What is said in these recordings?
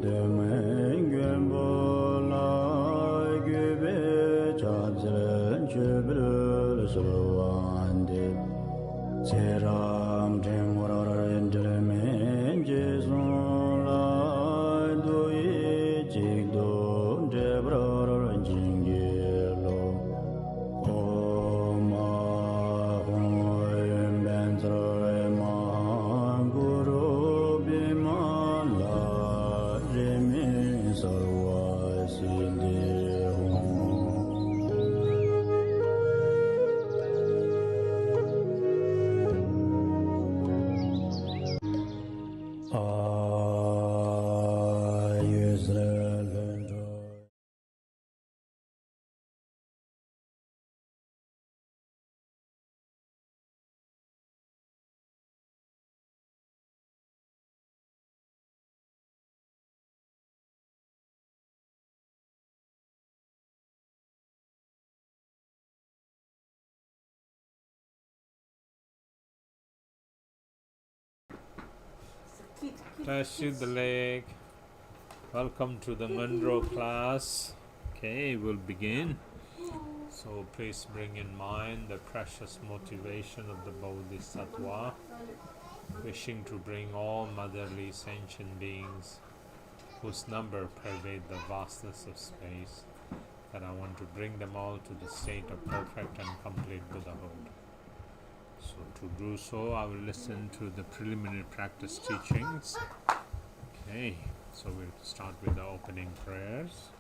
Dudjom Tashi Delek, welcome to the Ngöndro class. Okay, we'll begin. So please bring in mind the precious motivation of the Bodhisattva, wishing to bring all motherly sentient beings whose number pervade the vastness of space, that I want to bring them all to the state of perfect and complete Buddhahood. So to do so, I will listen to the preliminary practice teachings. Okay, so we'll start with the opening prayers.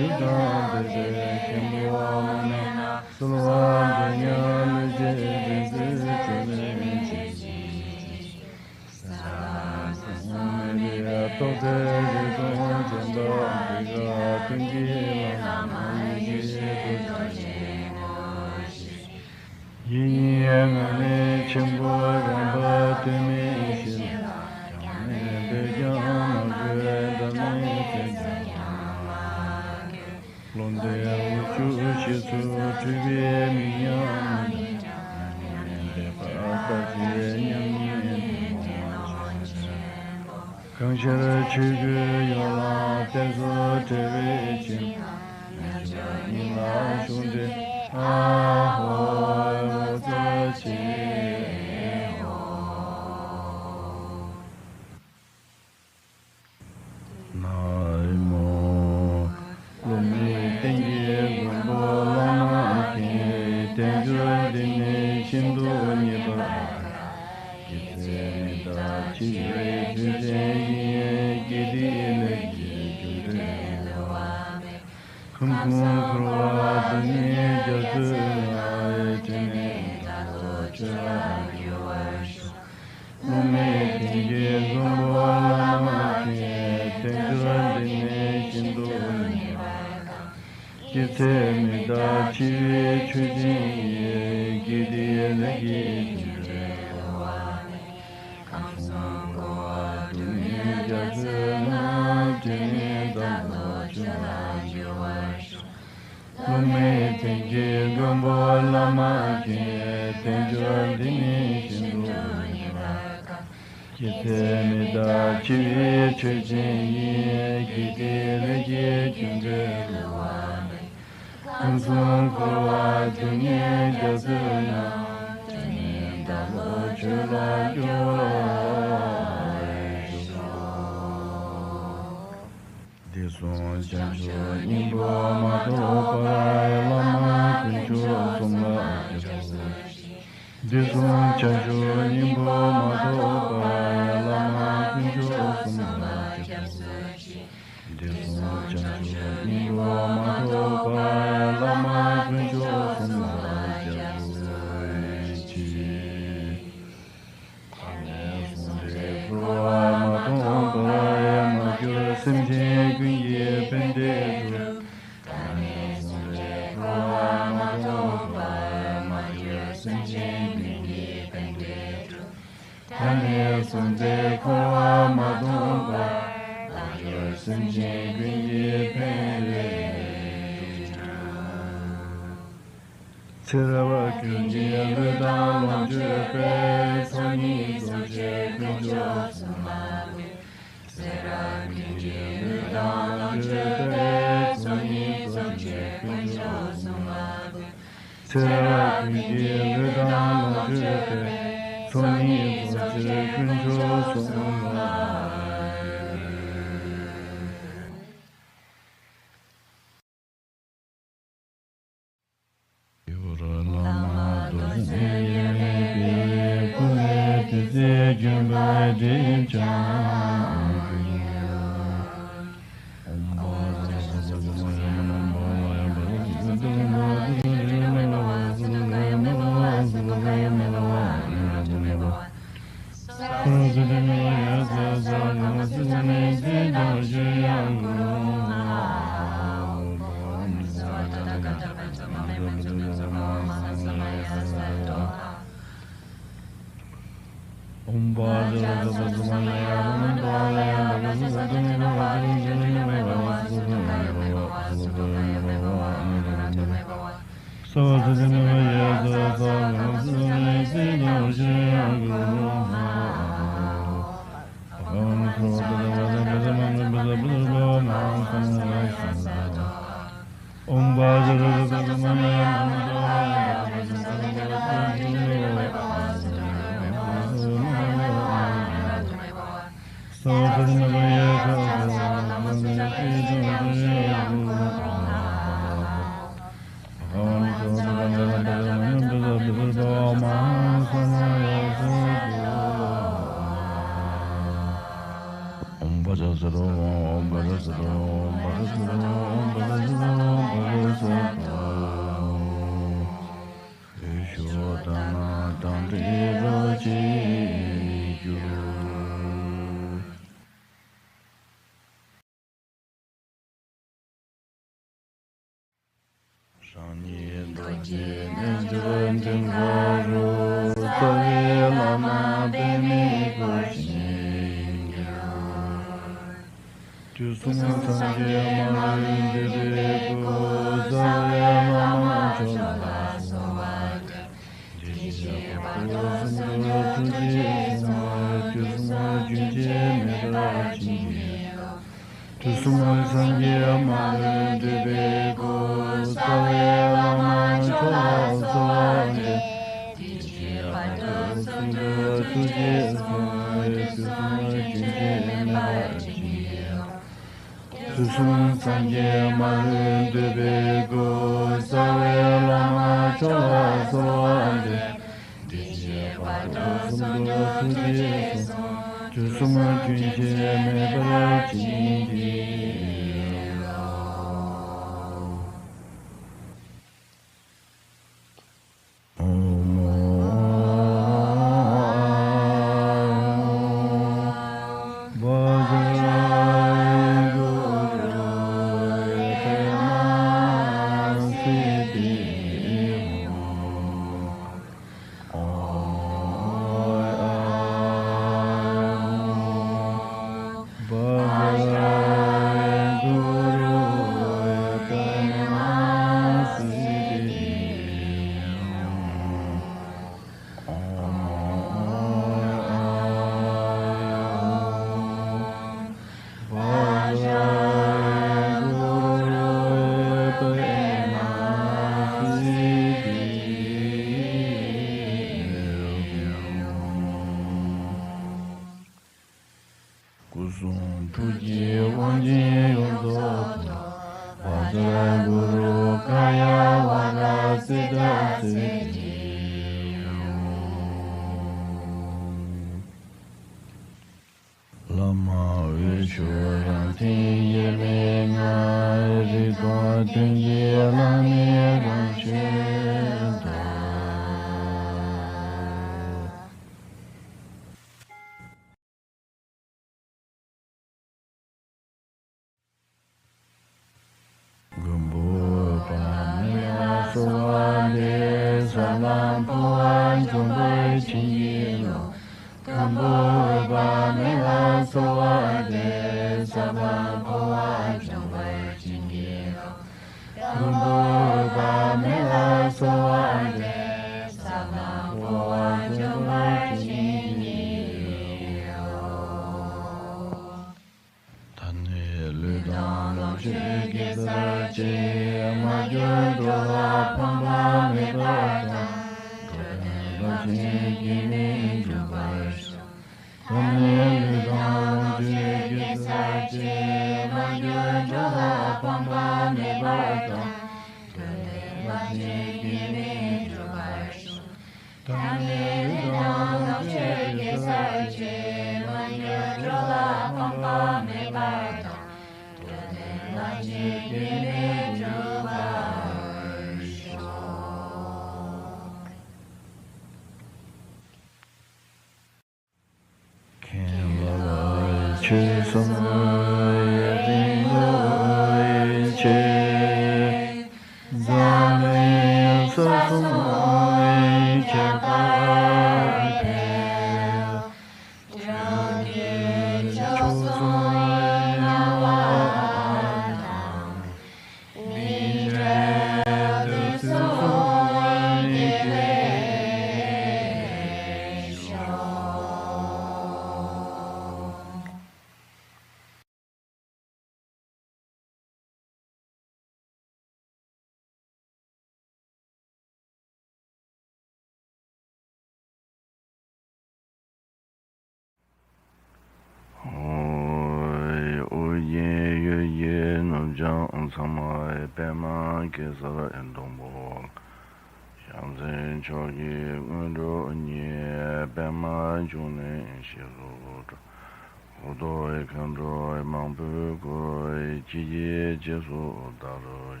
Udoi Kandroi Mambu Goi Jiji Jesu Daroi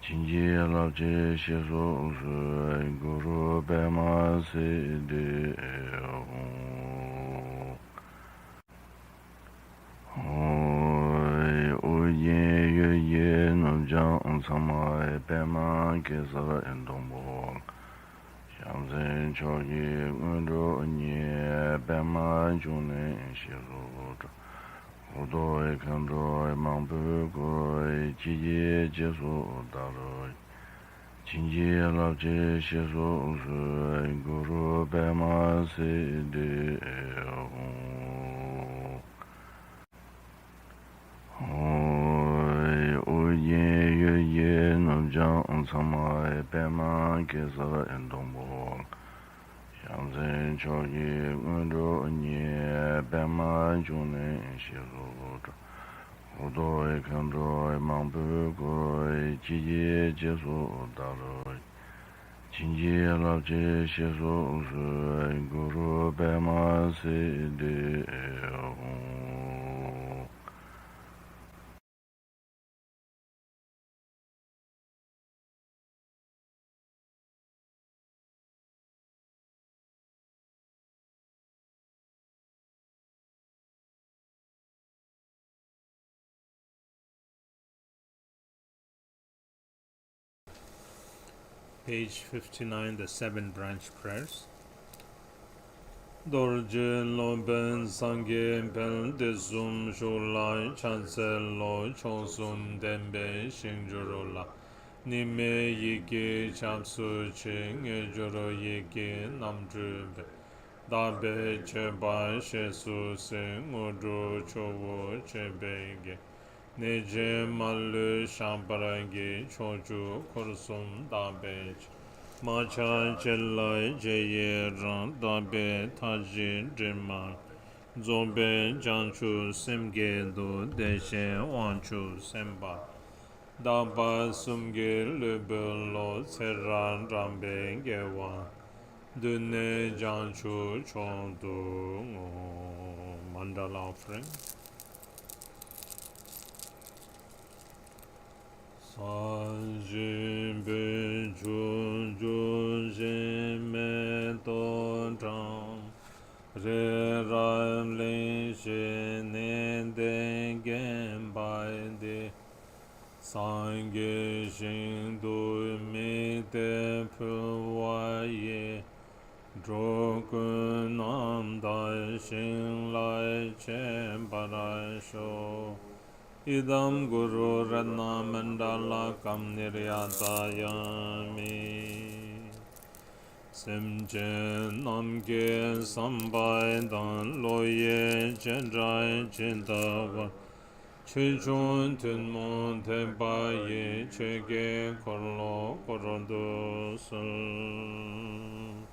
Jinji Labji Shesu Usui Guru Bema Sidi Hoi Uye Ye Nubjang Samai Bema Gesara Endombo Shamsen Chogi Ngöndro Nye Bema June Shiru Udoi Kandroi Mambu Goi Jiji Jesu Daroi Jinji Labji Shesu Usui Guru Bema Sidi Hoi Uye Ye Nubjang Samai Bema Gesara Endombo Shamsen Chogi Ngöndro Nye Bema June Shiru Udoi Kandroi Mambu Goi Jiji Jesu Daroi Jinji Labji Shesu Usui Guru Bema Sidi Page 59, the 7 branch prayers. Dorje lo ben sangye ben desum shulai chancel lo chonsum dembe shingjuro la nime yike chapsu ching juro yike namdrube dabe cheba shesu sing udru chowo chebege neje malu shamparagi choju kursum dabe Macha Chellai Jeye Ran Dabe Tashi Delek Zobe Janchu Semge Do Deshe Wanchu Semba Daba Sumge Lebe Lo Serran Rambe Gewa Dune Janchu Chondu Mandala offering. Sanjin Be Ju Ju Jin Me Do Zhang Re Ram Lin Shi Nen Den Gen Bai De San Ge Shin Du Mi De Pu Wa Ye Dro Gun Nam Da Shin Lai Chen Ba Sho Idam Guru Ratna Mandala Kam Niryatayami Simchen Namge Sambai Dan Loye Chenrai Chintawa Chichun Tinmon Tempaye Chege Korlo Korondo Sun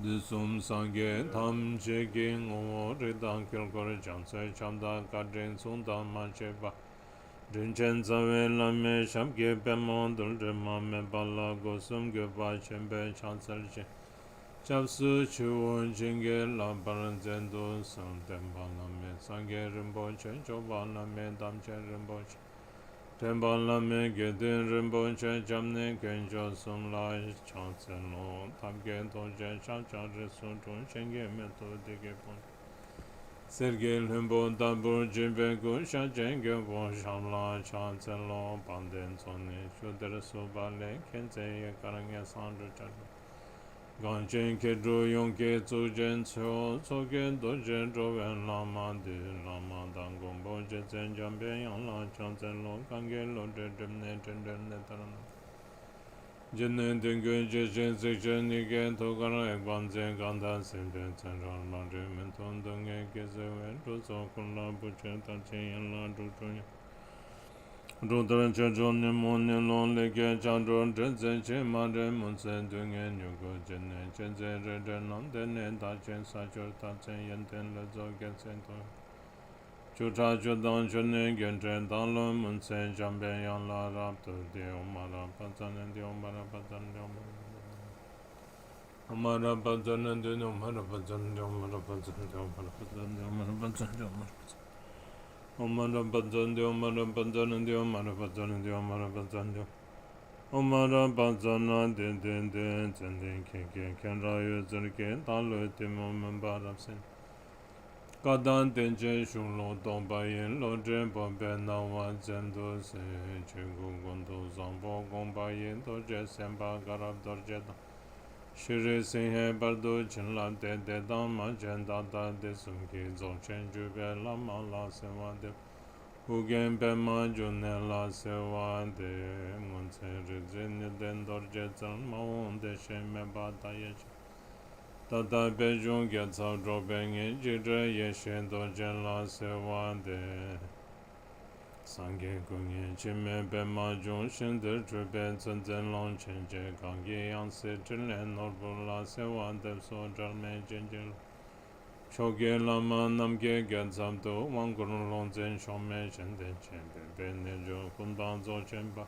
Düdjom Sangye Tam Chege Ngo Ridan Kilkor Chansai Chamda Kadrin Sundan Mancheba Rinchen Zawe Lame Shamge Pemon Duldrima Me Bala Gosum Geba Chembe Chansal Che Chapsu Chuon Jinge Lambaran Zendo Sang Temba Lame Sangye Rinpoche Choba Lame Damche Rinpoche Temba Lame Gedin Rinpoche Jamne Genjo Sum Lai Chansen Lo Tamge Toje Chamcha Resun Chun Shenge Meto Dige Pon Sergei Limbo Dabur Jibe Gusha Jenge Bo Shamla Chansen Lo Panden Sone Shudra Subale Kenze Karanga Sandra Chan Ganchen Kedro Yonke Tsujen Tso Tsoken Dojen Joven Lama De Lama Dangom Boje Zen Jambe Yang La Chansen Lo Kange Lo Dedemne Tenden Netarana Jenne Denge Jejen Sekshen Nigen Tokara Ekwan Zen Ganda Simden Tsenral Mandre Menton Denge Gezewen Dozo Kunla Buche Tachi Yan La Dutunya Rudran Chajon Nimon Nilon Leke Chandron Drenzen Che Mare Munsen Dungen Yugo Jenne Chenze Reden Nam Dene Dachen Sachor Tachen Yenten Lezo Getsen To Chuta Chudan Chune Gentren Dalon Munsen Jambe Yan La Raptor De Omara Patan De Omara Patan De Omara Amara Bajanandi, Amara Bajanandi, Amara Bajanandi, Amara Bajanandi, Amara Bajanandi, Amara Bajanandi, Amara Bajanandi, Amara Bajanandi, Amara Bajanandi, Amara Bajanandi, Den Den Den Ken Rayu Zerke, Dalu Timon Barabsin. Kadan Denje Shunlo Dombayin, Lodre Bombe Nawa Zendo Se, Chingu Gondo Zambo Gombayin, Doje Semba Garab Dorjeda. Shiri Singhe Bardo Chinla De De Dama Jenda Da De Sumki Zolchen Jube Lama La Sewa De Ugen Bema June La Sewa De Munse Rizin Den Dorje Zan Maon De Sheme Bada Yesh Tata Bejun Getsa Drobeng Jidre Yeshen Dorje La Sewa De Sangye Gungye Chime Bema Jun Shinder Trube Zunzen Long Chenje Gangi Yang Se Chilen Norbu La Sewa De So Jarme Jinjil Choge Lama Namge Getsam Do Wangurun Long Zen Shome Shende Chembe Bene Jo Kundan Zo Chemba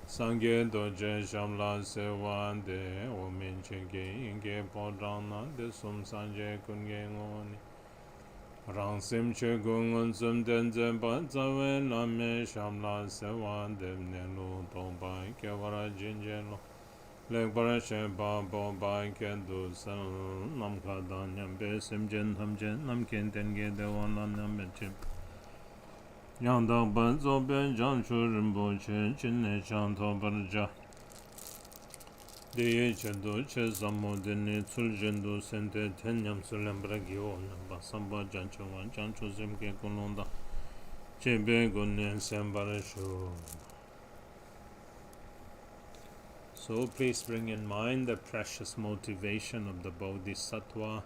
Sangye Doje Shamla Sewa De Omin Chenge Inge Podana De Sum Sanje Kunge Ngoni Rang sim che gung zum den zen ban zawe na me sham la se wan dem ne lu tong bai ke wara jin jen lo le bara she ba bo bai ke du san nam ka dan nyam be sim jen tham jen nam ken ten ge de wan lan nam me chip yang da ban zo ben jang chu rin bo chen chin ne chang to bar ja Deye chendo che zammo dene tsul jendo sente tenyam sulem bragyo namba samba jancho wan jancho zemke kunonda chebe gonnen sembare shu. So please bring in mind the precious motivation of the Bodhisattva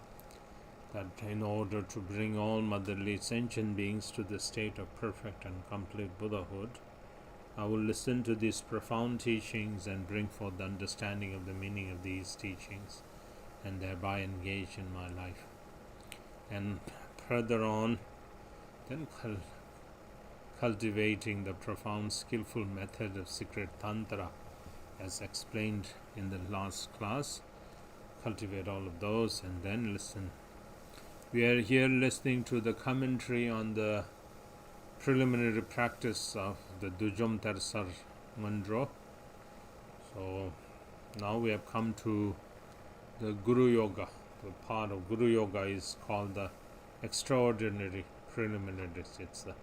that in order to bring all motherly sentient beings to the state of perfect and complete Buddhahood, I will listen to these profound teachings and bring forth the understanding of the meaning of these teachings and thereby engage in my life. And further on, then cultivating the profound skillful method of secret tantra as explained in the last class. Cultivate all of those and then listen. We are here listening to the commentary on the preliminary practice of the Dudjom Tersar Ngöndro. So now we have come to the Guru Yoga. The part of Guru Yoga is called the extraordinary preliminaries. It's the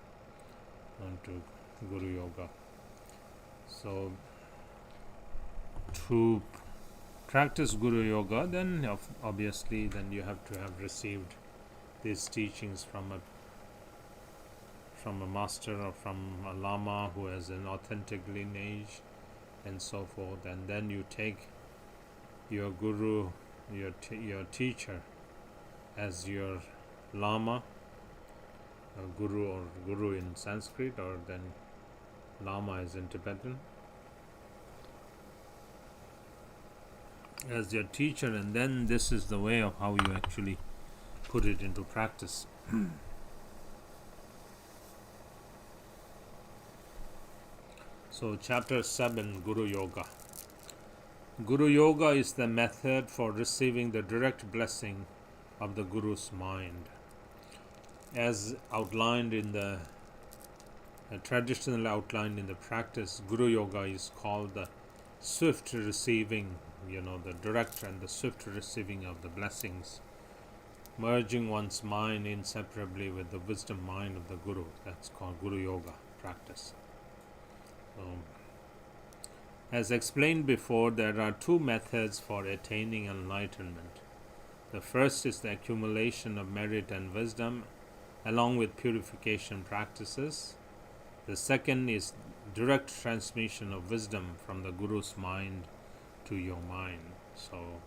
on to Guru Yoga. So to practice Guru Yoga, then obviously then you have to have received these teachings from a master or from a lama who has an authentic lineage and so forth, and then you take your guru, your teacher as your lama, guru or guru in Sanskrit, or then lama is in Tibetan, as your teacher, and then this is the way of how you actually put it into practice. So chapter 7, Guru Yoga. Guru Yoga is the method for receiving the direct blessing of the Guru's mind. As outlined in the traditionally outlined in the practice, Guru Yoga is called the swift receiving, the direct and the swift receiving of the blessings, merging one's mind inseparably with the wisdom mind of the Guru. That's called Guru Yoga practice. As explained before, there are two methods for attaining enlightenment. The first is the accumulation of merit and wisdom along with purification practices. The second is direct transmission of wisdom from the Guru's mind to your mind. So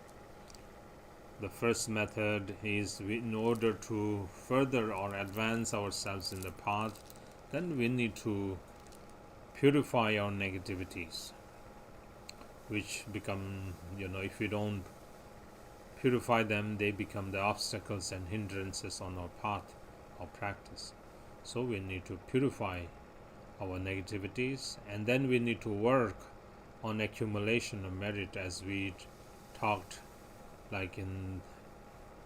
the first method is in order to further or advance ourselves in the path, then we need to purify our negativities, which become, if we don't purify them, they become the obstacles and hindrances on our path or practice. So we need to purify our negativities, and then we need to work on accumulation of merit, as we talked like in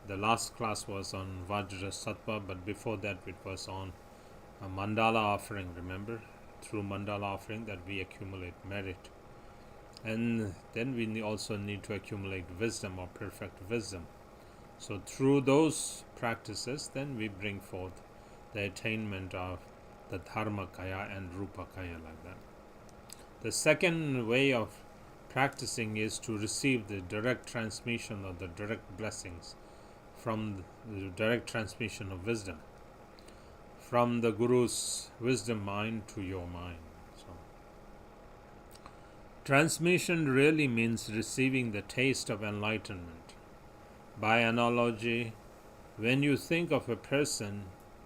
the last class was on Vajra Sattva, but before that it was on a mandala offering, remember? Through mandala offering that we accumulate merit. And then we also need to accumulate wisdom or perfect wisdom. So through those practices, then we bring forth the attainment of the Dharma Kaya and Rupa Kaya, like that. The second way of practicing is to receive the direct transmission of the direct blessings from the direct transmission of wisdom, from the Guru's wisdom mind to your mind. So, transmission really means receiving the taste of enlightenment. By analogy, when you think of a person,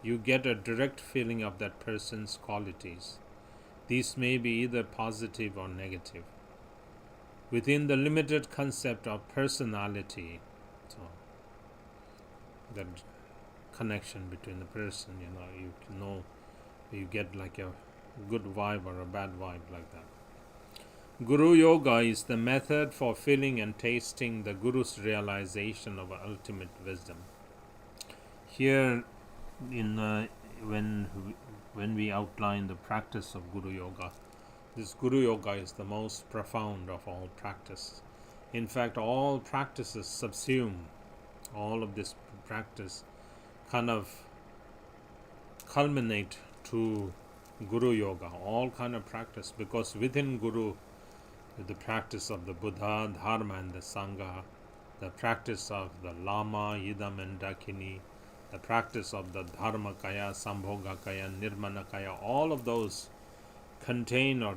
you get a direct feeling of that person's qualities. These may be either positive or negative. Within the limited concept of personality, so that connection between the person, you get like a good vibe or a bad vibe, like that. Guru Yoga is the method for feeling and tasting the Guru's realization of ultimate wisdom. Here, when we outline the practice of Guru Yoga, this Guru Yoga is the most profound of all practice. In fact, all practices subsume all of this practice, kind of culminate to Guru Yoga, all kind of practice, because within Guru, the practice of the Buddha, Dharma and the Sangha, the practice of the Lama, Yidam and Dakini, the practice of the Dharma Kaya, Sambhoga Kaya, Nirmana Kaya, all of those contain or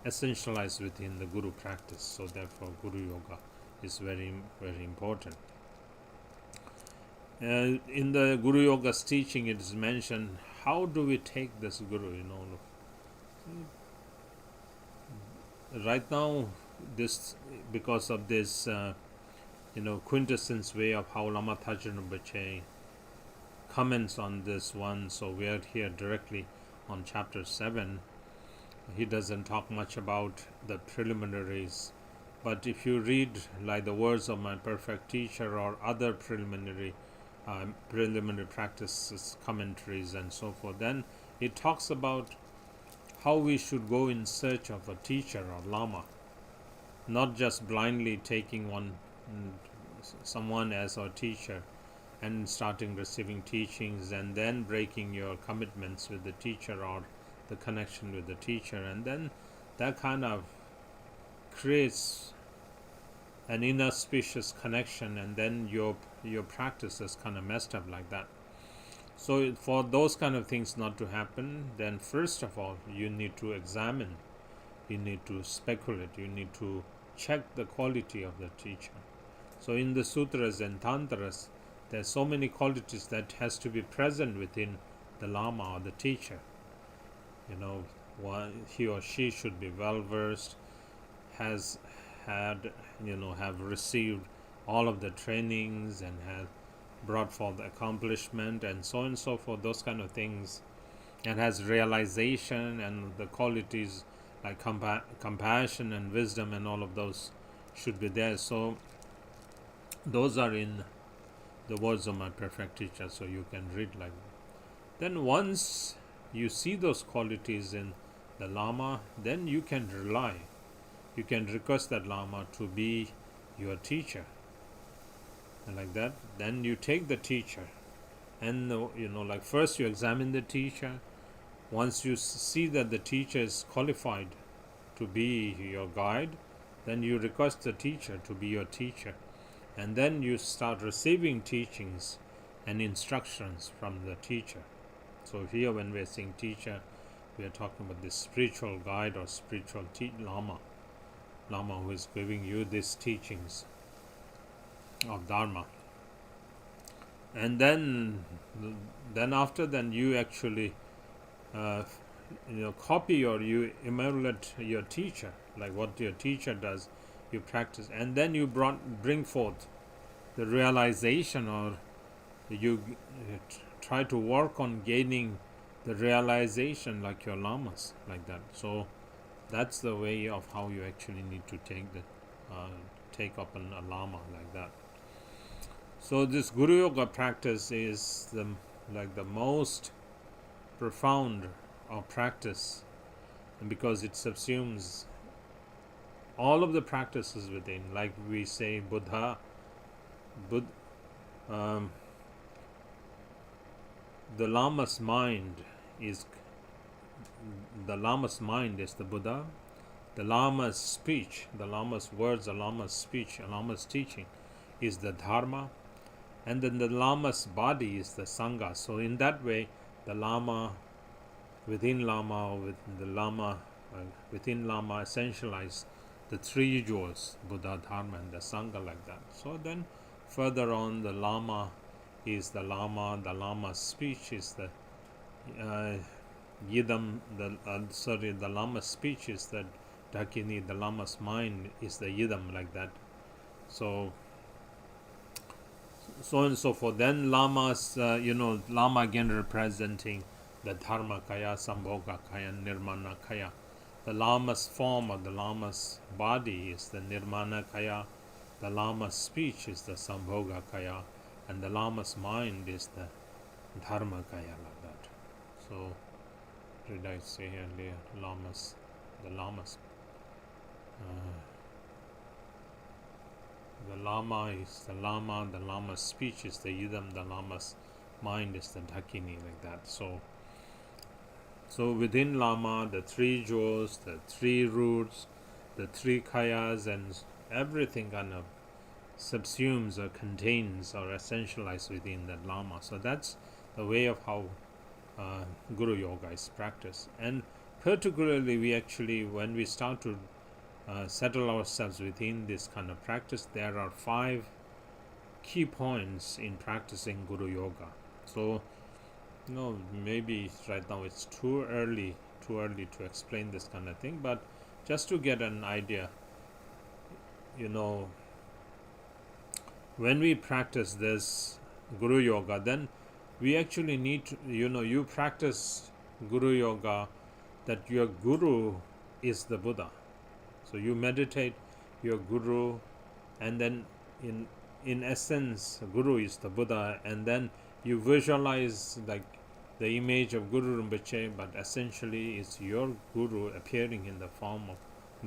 essentialize within the Guru practice. So therefore Guru Yoga is very, very important. In the Guru Yoga's teaching, it is mentioned, how do we take this Guru? Right now, this, because of this, quintessence way of how Lama Thajin Rinpoche comments on this one, so we are here directly on chapter 7. He doesn't talk much about the preliminaries, but if you read like the words of my perfect teacher or other preliminary practices, commentaries and so forth, then it talks about how we should go in search of a teacher or Lama, not just blindly taking someone as our teacher and starting receiving teachings and then breaking your commitments with the teacher or the connection with the teacher, and then that kind of creates an inauspicious connection, and then your practice is kind of messed up like that. So for those kind of things not to happen, then first of all you need to examine, you need to speculate, you need to check the quality of the teacher. So in the sutras and tantras, there's so many qualities that has to be present within the Lama or the teacher. He or she should be well versed, has had, have received all of the trainings and have brought forth accomplishment and so on and so forth, those kind of things, and has realization and the qualities like compassion and wisdom and all of those should be there. So those are in the words of my perfect teacher, so you can read like that. Then once you see those qualities in the Lama, then you can rely, you can request that Lama to be your teacher, and like that then you take the teacher and like first you examine the teacher. Once you see that the teacher is qualified to be your guide, then you request the teacher to be your teacher, and then you start receiving teachings and instructions from the teacher. So here when we are saying teacher, we are talking about this spiritual guide or spiritual Lama who is giving you these teachings of Dharma. And then after then you actually copy or you emulate your teacher, like what your teacher does, you practice, and then you bring forth the realization, or you try to work on gaining the realization like your Lamas, like that. So that's the way of how you actually need to take the take up a lama like that. So this Guru Yoga practice is the most profound of practice, and because it subsumes all of the practices within, like we say the Lama's mind is the Buddha. The Lama's speech, the Lama's words, the Lama's speech, the Lama's teaching is the Dharma, and then the Lama's body is the Sangha. So in that way, the Lama within Lama, or within the Lama, within Lama essentialize the three jewels, Buddha, Dharma, and the Sangha, like that. So then further on, the Lama is the Lama, the Lama's speech is the Yidam, the Lama's speech is the Dakini, the Lama's mind is the Yidam, like that. So and so forth. Then Lamas, Lama again representing the Dharma Kaya, Sambhoga Kaya, Nirmana Kaya. The Lama's form or the Lama's body is the Nirmana Kaya, the Lama's speech is the Sambhoga Kaya, and the Lama's mind is the Dharma Kaya, like that. So, did I say earlier, the Lama is the Lama, the Lama's speech is the Yidam, the Lama's mind is the Dakini, like that. So within Lama, the three jewels, the three roots, the three kayas, and everything kind of subsumes or contains or essentializes within that Lama. So that's the way of how Guru Yoga is practiced. And particularly, when we start to settle ourselves within this kind of practice, there are 5 key points in practicing Guru Yoga. So, maybe right now it's too early to explain this kind of thing, but just to get an idea, when we practice this Guru Yoga, then we actually need to, you practice Guru Yoga that your Guru is the Buddha. So you meditate your Guru, and then in essence, Guru is the Buddha, and then you visualize like the image of Guru Rinpoche, but essentially it's your Guru appearing in the form of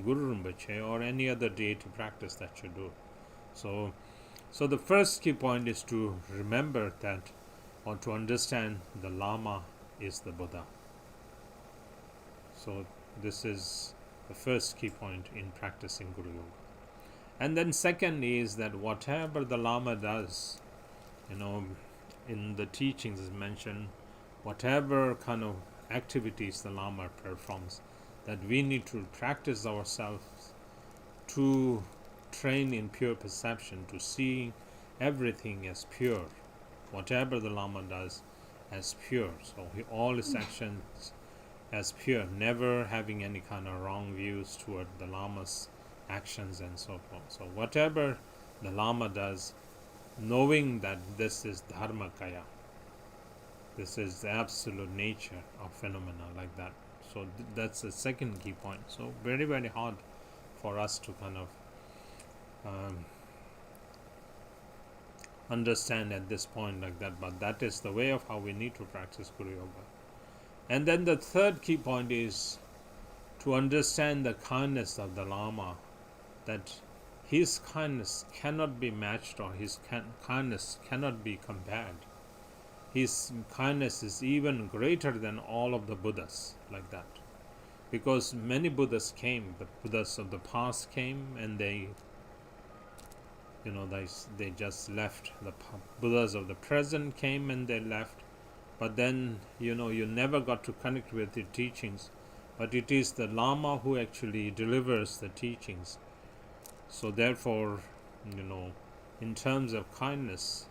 Guru Rinpoche or any other deity practice that you do. So the first key point is to remember that, or to understand, the Lama is the Buddha. So this is the first key point in practicing Guru Yoga. And then second is that whatever the Lama does, in the teachings is mentioned, whatever kind of activities the Lama performs, that we need to practice ourselves to train in pure perception, to see everything as pure, whatever the Lama does as pure. So all his actions as pure, never having any kind of wrong views toward the Lama's actions and so forth. So whatever the Lama does, knowing that this is Dharma Kaya, this is the absolute nature of phenomena, like that. So that's the second key point. So very, very hard for us to kind of understand at this point, like that, but that is the way of how we need to practice Guru Yoga. And then the third key point is to understand the kindness of the Lama, that his kindness cannot be matched, or his kindness cannot be compared. His kindness is even greater than all of the Buddhas, like that. Because many Buddhas came, the Buddhas of the past came, and they just left. The Buddhas of the present came and they left. But then, you never got to connect with the teachings. But it is the Lama who actually delivers the teachings. So therefore, in terms of kindness,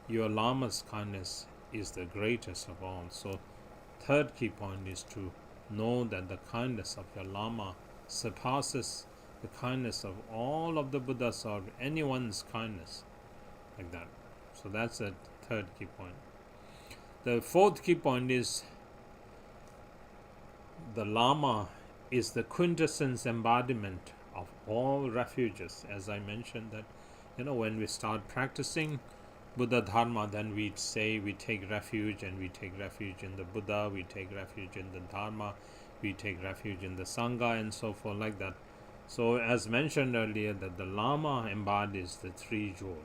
your Lama's kindness is the greatest of all. So third key point is to know that the kindness of your Lama surpasses the kindness of all of the Buddhas or anyone's kindness, like that. So that's the third key point. The fourth key point is the Lama is the quintessence embodiment of all refuges. As I mentioned that, when we start practicing Buddha Dharma, then we say we take refuge, and we take refuge in the Buddha, we take refuge in the Dharma, we take refuge in the Sangha, and so forth, like that. So as mentioned earlier, that the Lama embodies the three jewels.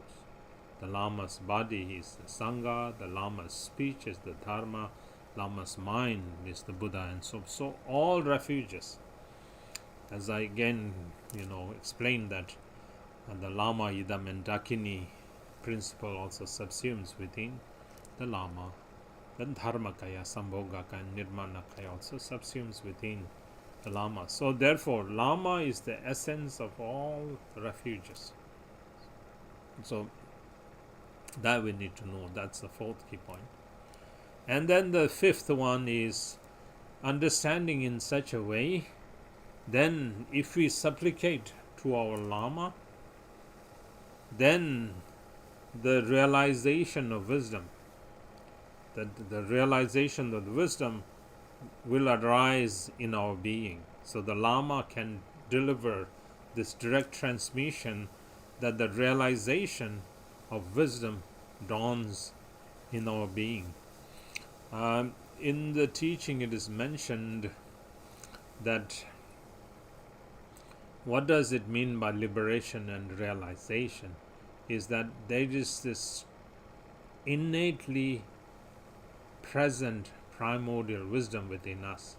The Lama's body is the Sangha, the Lama's speech is the Dharma, Lama's mind is the Buddha, and so all refuges. As I again, explained that the Lama, Idam, and Dakini principle also subsumes within the Lama. Then Dharmakaya, Sambhogakaya, and Nirmanakaya also subsumes within the Lama. So therefore, Lama is the essence of all refuges. So that we need to know. That's the fourth key point. And then the fifth one is understanding in such a way. Then if we supplicate to our Lama, then the realization of wisdom, that the realization of the wisdom will arise in our being. So the Lama can deliver this direct transmission that the realization of wisdom dawns in our being. In the teaching it is mentioned that what does it mean by liberation and realization is that there is this innately present primordial wisdom within us.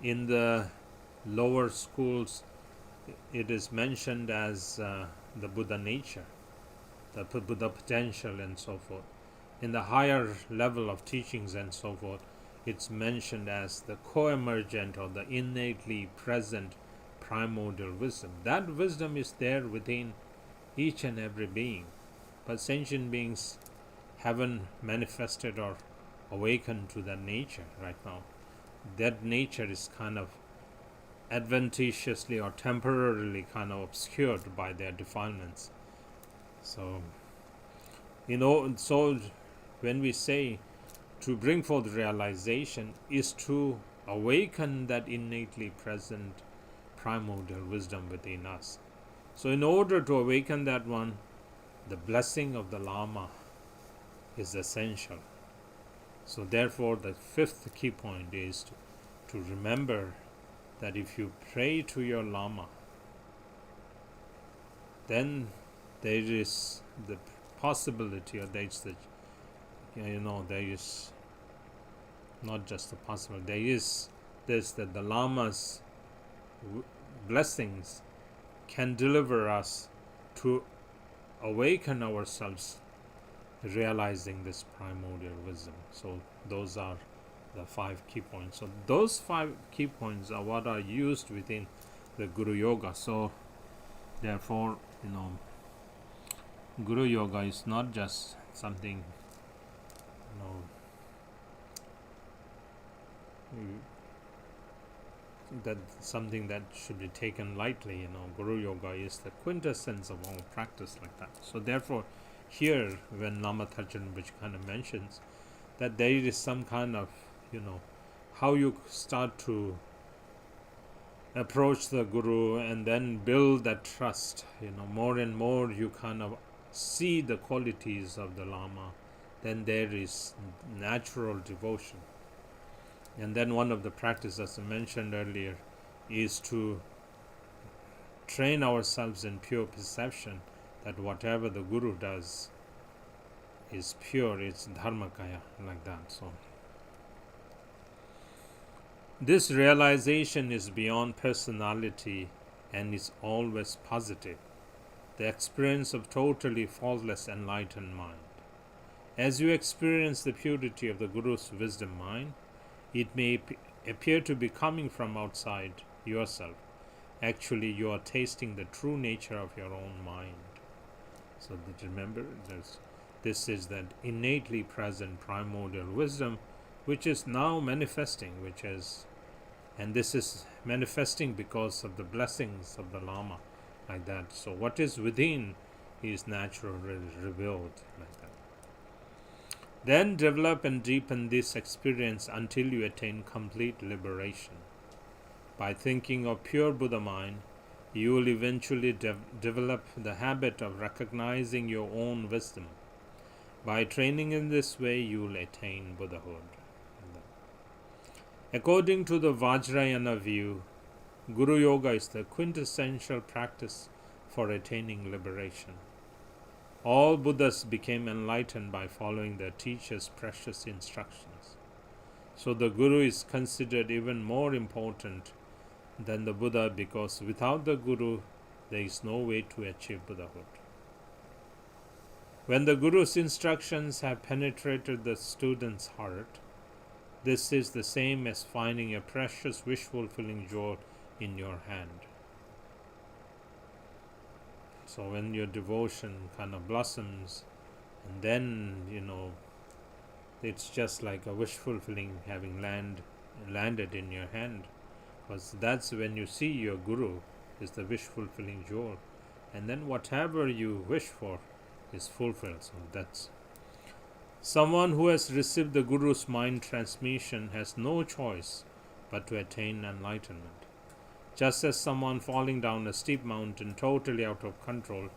In the lower schools, it is mentioned as the Buddha nature, the Buddha potential, and so forth. In the higher level of teachings and so forth, it's mentioned as the co-emergent or the innately present primordial wisdom. That wisdom is there within each and every being, but sentient beings haven't manifested or awakened to that nature right now. That nature is kind of adventitiously or temporarily kind of obscured by their defilements. So, so when we say to bring forth realization is to awaken that innately present primordial wisdom within us. So in order to awaken that one, the blessing of the Lama is essential. So therefore the fifth key point is to remember that if you pray to your Lama, then there is the possibility, or there is the, there is not just the possibility, there is this, that the Lama's blessings can deliver us to awaken ourselves, realizing this primordial wisdom. So those are the 5 key points. So those 5 key points are what are used within the Guru Yoga. So therefore, Guru Yoga is not just something, that something that should be taken lightly. Guru Yoga is the quintessence of all practice like that. So therefore, here when Lama Tharchan which kind of mentions that there is some kind of, how you start to approach the Guru and then build that trust, more and more you kind of see the qualities of the Lama, then there is natural devotion. And then one of the practices I mentioned earlier is to train ourselves in pure perception that whatever the Guru does is pure, it's Dharmakaya, like that. So this realization is beyond personality and is always positive, the experience of totally faultless enlightened mind. As you experience the purity of the Guru's wisdom mind, it may appear to be coming from outside yourself. Actually, you are tasting the true nature of your own mind. So that remember, this is that innately present primordial wisdom, which is now manifesting, and this is manifesting because of the blessings of the Lama, like that. So what is within is naturally revealed, like that. Then develop and deepen this experience until you attain complete liberation. By thinking of pure Buddha mind, You will eventually develop the habit of recognizing your own wisdom. By training in this way, you will attain Buddhahood. According to the Vajrayana view, Guru Yoga is the quintessential practice for attaining liberation. All Buddhas became enlightened by following their teacher's precious instructions. So the Guru is considered even more important than the Buddha, because without the Guru, there is no way to achieve Buddhahood. When the Guru's instructions have penetrated the student's heart, this is the same as finding a precious wish-fulfilling jewel in your hand. So when your devotion kind of blossoms, and then, it's just like a wish-fulfilling having landed in your hand. Because that's when you see your Guru is the wish-fulfilling jewel. And then whatever you wish for is fulfilled. So that's someone who has received the Guru's mind transmission has no choice but to attain enlightenment. Just as someone falling down a steep mountain totally out of control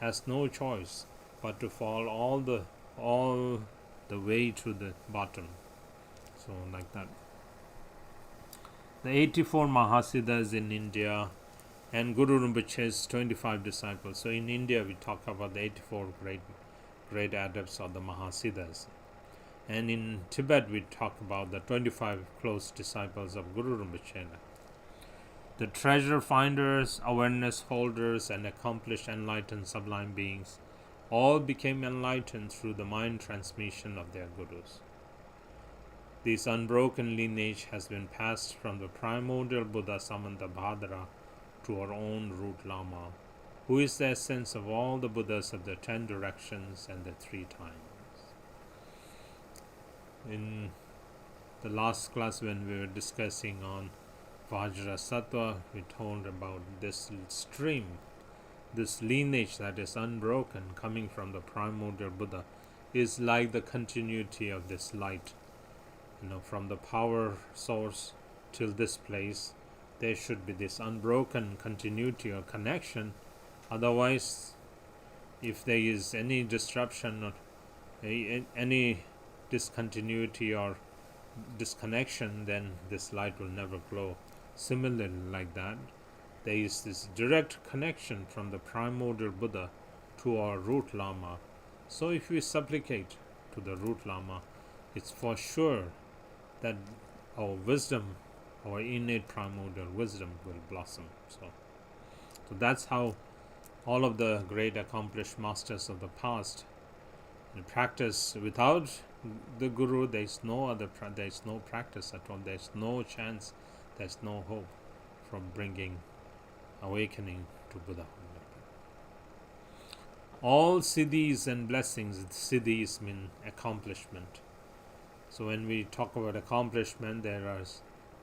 has no choice but to fall all the way to the bottom. So like that. The 84 Mahasiddhas in India and Guru Rinpoche's 25 disciples. So in India we talk about the 84 great adepts of the Mahasiddhas. And in Tibet we talk about the 25 close disciples of Guru Rinpoche. The treasure finders, awareness holders, and accomplished enlightened sublime beings all became enlightened through the mind transmission of their Gurus. This unbroken lineage has been passed from the primordial Buddha Samantabhadra to our own root Lama, who is the essence of all the Buddhas of the 10 directions and the 3 times. In the last class when we were discussing on Vajra Sattva, we told about this stream, this lineage that is unbroken coming from the primordial Buddha is like the continuity of this light. From the power source till this place, there should be this unbroken continuity or connection. Otherwise, if there is any disruption or any discontinuity or disconnection, then this light will never glow. Similarly, like that, there is this direct connection from the primordial Buddha to our root Lama. So if we supplicate to the root Lama, it's for sure that our wisdom, our innate primordial wisdom will blossom. So that's how all of the great accomplished masters of the past practice. Without the Guru, there is no practice at all. There is no chance, there is no hope from bringing awakening to Buddha. All siddhis and blessings, siddhis mean accomplishment. So when we talk about accomplishment, there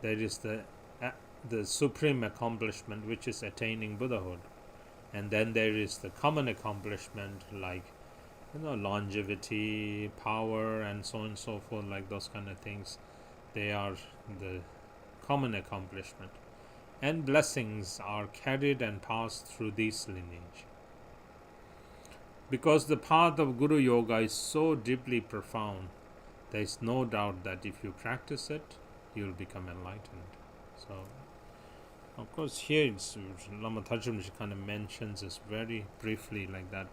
is the supreme accomplishment, which is attaining Buddhahood, and then there is the common accomplishment like longevity, power, and so on and so forth, like those kind of things. They are the common accomplishment, and blessings are carried and passed through this lineage. Because the path of Guru Yoga is so deeply profound, there is no doubt that if you practice it, you will become enlightened. So, of course, here Lama Dudjom kind of mentions this very briefly, like that.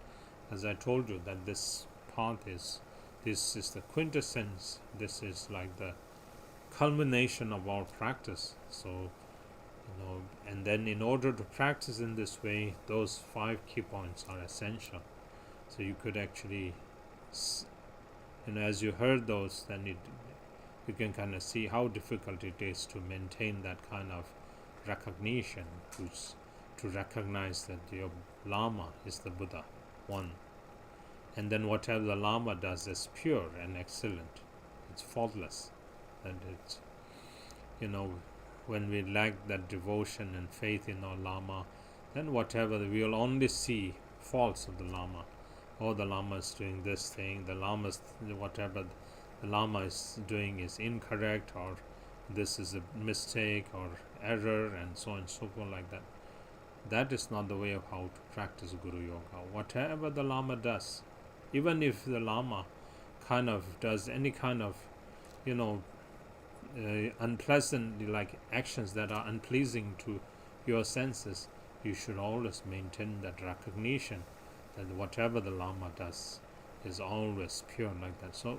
As I told you, that this path is the quintessence. This is like the culmination of our practice. So, and then in order to practice in this way, those 5 key points are essential. So you could actually, as you heard those, then you can kind of see how difficult it is to maintain that kind of recognition, to recognize that your Lama is the Buddha, one. And then whatever the Lama does is pure and excellent. It's faultless. And it's, when we lack that devotion and faith in our Lama, then whatever, we will only see faults of the Lama. Oh, the Lama is doing this thing, whatever the Lama is doing is incorrect, or this is a mistake or error, and so on and so forth, like that. That is not the way of how to practice Guru Yoga. Whatever the Lama does, even if the Lama kind of does any kind of, unpleasant like actions that are unpleasing to your senses, you should always maintain that recognition that whatever the Lama does is always pure like that. So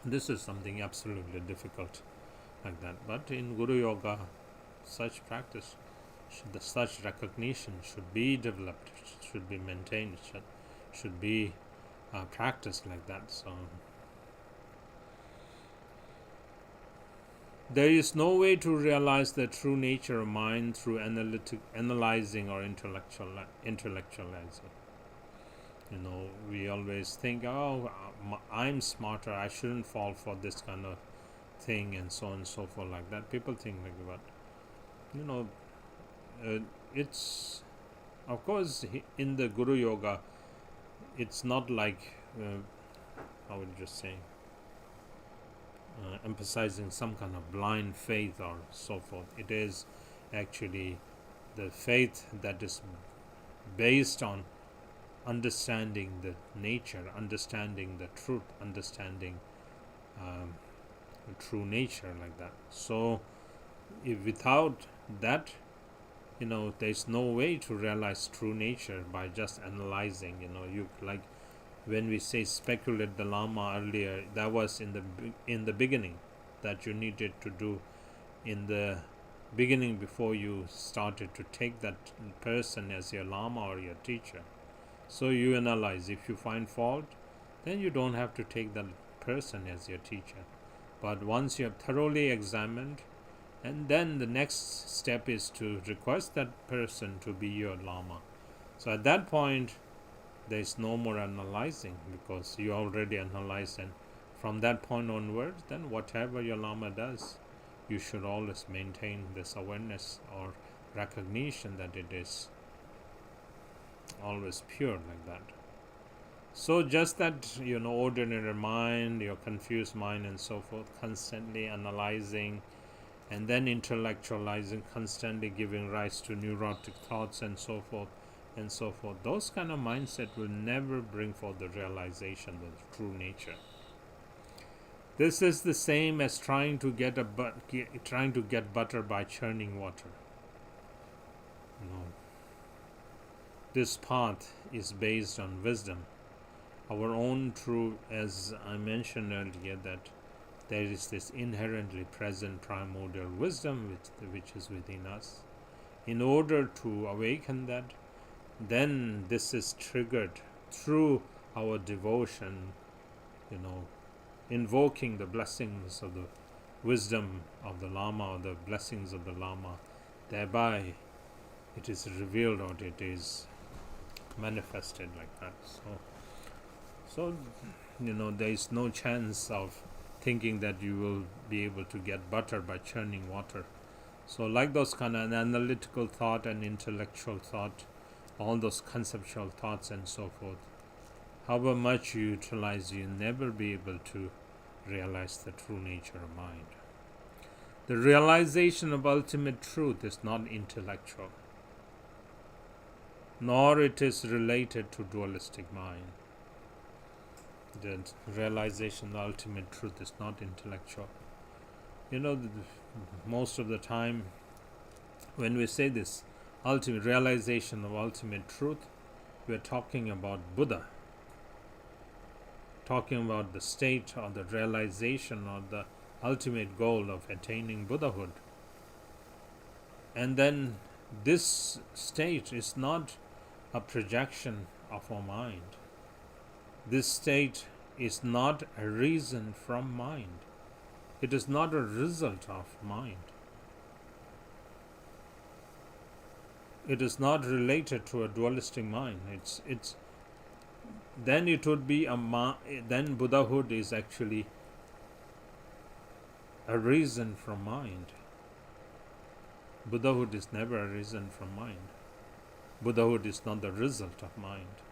this is something absolutely difficult like that. But in Guru Yoga, such practice, such recognition should be developed, should be maintained, should be practiced like that. So there is no way to realize the true nature of mind through analyzing or intellectualizing. We always think, oh, I'm smarter, I shouldn't fall for this kind of thing, and so on and so forth like that. People think like that. It's, of course, in the Guru Yoga, it's not like, how would you say, emphasizing some kind of blind faith or so forth. It is actually the faith that is based on understanding the nature, understanding the truth, understanding the true nature like that. So if without that, there's no way to realize true nature by just analyzing. You like when we say speculate the Lama earlier, that was in the beginning, that you needed to do in the beginning before you started to take that person as your Lama or your teacher. So you analyze. If you find fault, then you don't have to take that person as your teacher. But once you have thoroughly examined, and then the next step is to request that person to be your Lama. So at that point, there is no more analyzing, because you already analyzed, and from that point onwards, then whatever your Lama does, you should always maintain this awareness or recognition that it is always pure like that. So just that, ordinary mind, your confused mind and so forth, constantly analyzing and then intellectualizing, constantly giving rise to neurotic thoughts and so forth, those kind of mindset will never bring forth the realization of the true nature. This is the same as trying to get butter by churning water. This path is based on wisdom, our own true, as I mentioned earlier, that there is this inherently present primordial wisdom which is within us. In order to awaken that, then this is triggered through our devotion, invoking the blessings of the wisdom of the Lama, or the blessings of the Lama. Thereby it is revealed, or it is manifested like that. So there is no chance of thinking that you will be able to get butter by churning water. So like those kind of analytical thought and intellectual thought, all those conceptual thoughts and so forth, however much you utilize, you'll never be able to realize the true nature of mind. The realization of ultimate truth is not intellectual, nor it is related to dualistic mind. The realization of ultimate truth is not intellectual. Most of the time when we say this ultimate realization of ultimate truth, we are talking about Buddha, talking about the state or the realization or the ultimate goal of attaining Buddhahood. And then this state is not a projection of our mind. This state is not a reason from mind. It is not a result of mind. It is not related to a dualistic mind. It's then it would be then Buddhahood is actually a reason from mind. Buddhahood is never a reason from mind. Buddhahood is not the result of mind.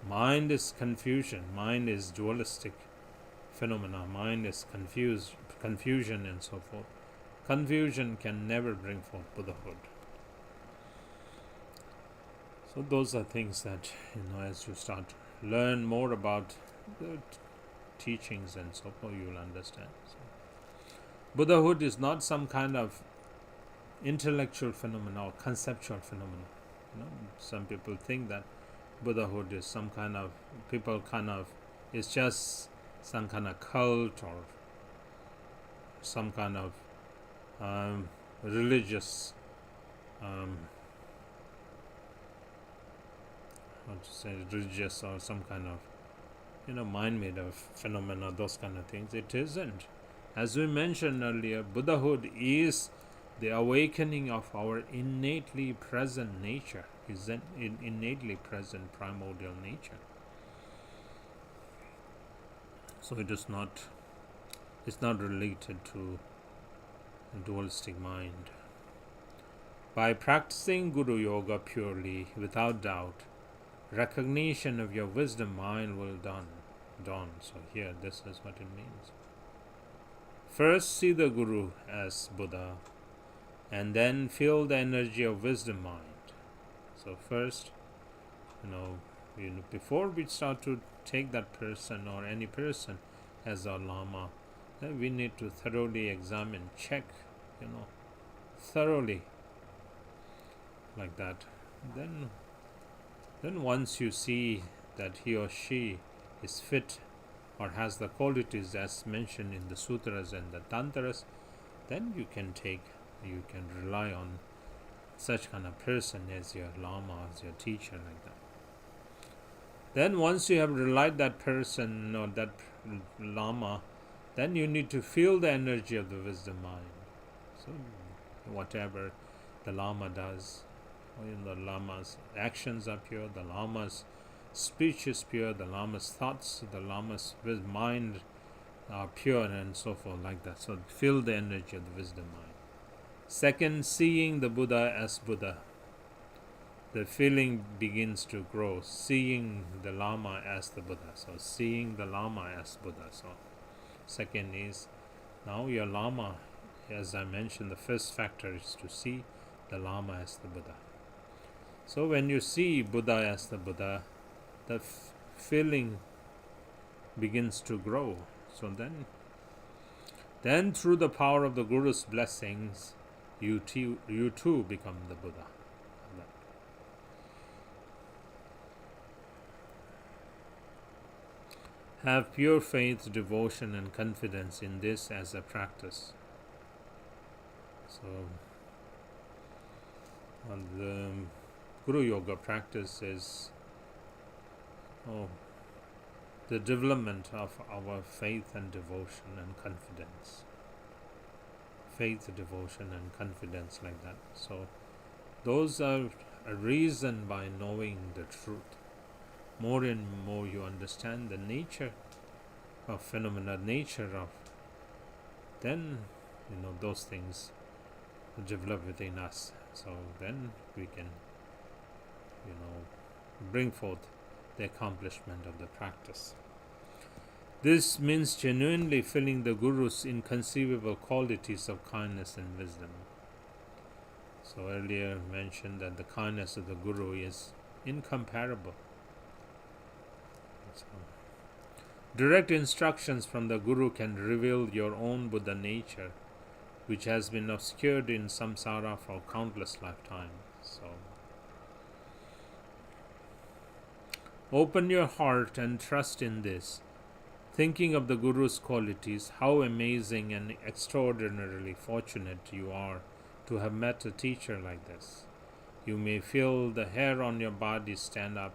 Mind is confusion. Mind is dualistic phenomena. Mind is confusion and so forth. Confusion can never bring forth Buddhahood. So those are things that, as you start to learn more about the teachings and so forth, you will understand. So, Buddhahood is not some kind of intellectual phenomenon or conceptual phenomenon. Some people think that Buddhahood is some kind of, it's just some kind of cult or some kind of religious, religious or some kind of, mind-made of phenomena, those kind of things. It isn't. As we mentioned earlier, Buddhahood is the awakening of our innately present nature, is an innately present primordial nature. So it's not related to a dualistic mind. By practicing Guru Yoga purely, without doubt, recognition of your wisdom mind will dawn. So here, this is what it means. First, see the Guru as Buddha, and then feel the energy of wisdom mind. So first, before we start to take that person or any person as our Lama, then we need to thoroughly examine, check, thoroughly, like that. Then once you see that he or she is fit or has the qualities as mentioned in the sutras and the tantras, then you can rely on such kind of person as your Lama, as your teacher, like that. Then once you have relied that person or that Lama, then you need to feel the energy of the wisdom mind. So whatever the Lama does, the Lama's actions are pure, the Lama's speech is pure, the Lama's thoughts, the Lama's mind are pure, and so forth, like that. So feel the energy of the wisdom mind. Second, seeing the Buddha as Buddha. The feeling begins to grow, seeing the Lama as the Buddha. So seeing the Lama as Buddha. So second is, now your Lama, as I mentioned, the first factor is to see the Lama as the Buddha. So when you see Buddha as the Buddha, the feeling begins to grow. So then through the power of the Guru's blessings, you too become the Buddha. Have pure faith, devotion, and confidence in this as a practice. So, the Guru Yoga practice is the development of our faith and devotion and confidence. Faith, devotion, and confidence, like that. So, those are a reason by knowing the truth. More and more you understand the nature of phenomena, then those things develop within us. So then we can bring forth the accomplishment of the practice. This means genuinely feeling the Guru's inconceivable qualities of kindness and wisdom. So earlier mentioned that the kindness of the Guru is incomparable. So, direct instructions from the Guru can reveal your own Buddha nature, which has been obscured in samsara for countless lifetimes. So, open your heart and trust in this. Thinking of the Guru's qualities, how amazing and extraordinarily fortunate you are to have met a teacher like this. You may feel the hair on your body stand up,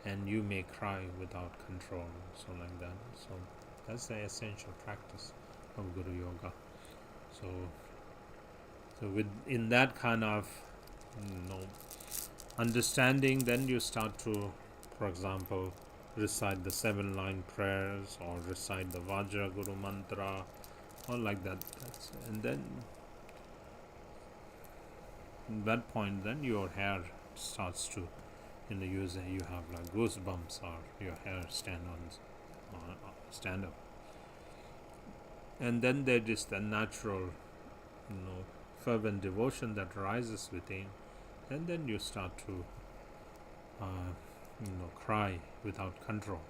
and you may cry without control. So like that. So that's the essential practice of Guru Yoga. So in that kind of understanding, then you start to, for example, recite the 7-line prayers or recite the Vajra Guru mantra or like that. And then at that point, then your hair starts to you have like goosebumps or your hair stand up, and then there is the natural fervent devotion that rises within, and then you start to cry without control.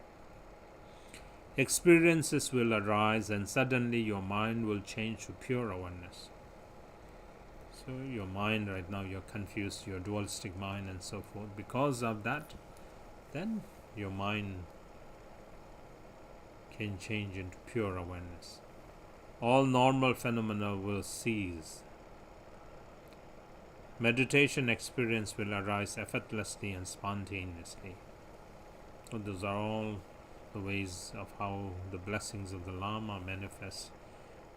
Experiences will arise and suddenly your mind will change to pure awareness. So your mind right now, you're confused, your dualistic mind and so forth. Because of that, then your mind can change into pure awareness. All normal phenomena will cease. Meditation experience will arise effortlessly and spontaneously. So those are all the ways of how the blessings of the Lama manifest.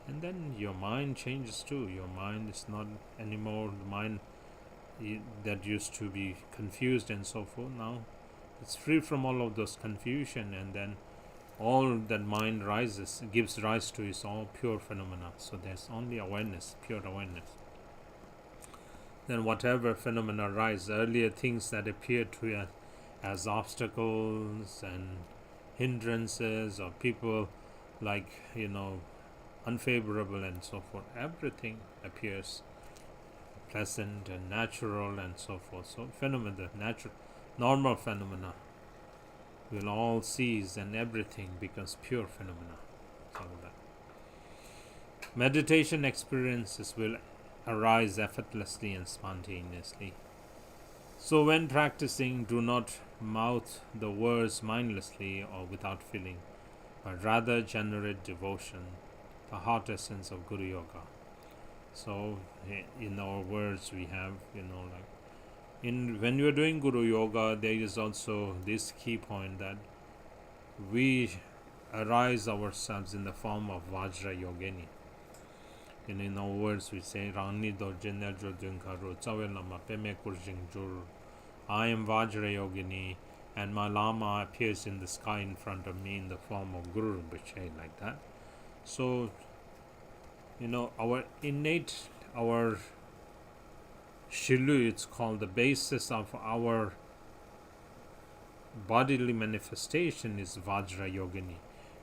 And then your mind changes too. Your mind is not anymore the mind that used to be confused and so forth. Now it's free from all of those confusion, and then all that mind gives rise to is all pure phenomena. So there's only awareness, pure awareness. Then whatever phenomena arise, earlier things that appear to as obstacles and hindrances, or people like unfavorable and so forth, everything appears pleasant and natural and so forth. So phenomena, normal phenomena will all cease and everything becomes pure phenomena. So that meditation experiences will arise effortlessly and spontaneously. So when practicing, do not mouth the words mindlessly or without feeling, but rather generate devotion, the heart essence of Guru Yoga. So in our words we have, when you are doing Guru Yoga, there is also this key point that we arise ourselves in the form of Vajra Yogini. In our words we say, Rangni Dudjom Tersar Ngöndro, I am Vajra Yogini, and my Lama appears in the sky in front of me in the form of Guru Rinpoche, like that. So, our innate, our Shilu, it's called the basis of our bodily manifestation, is Vajra Yogini.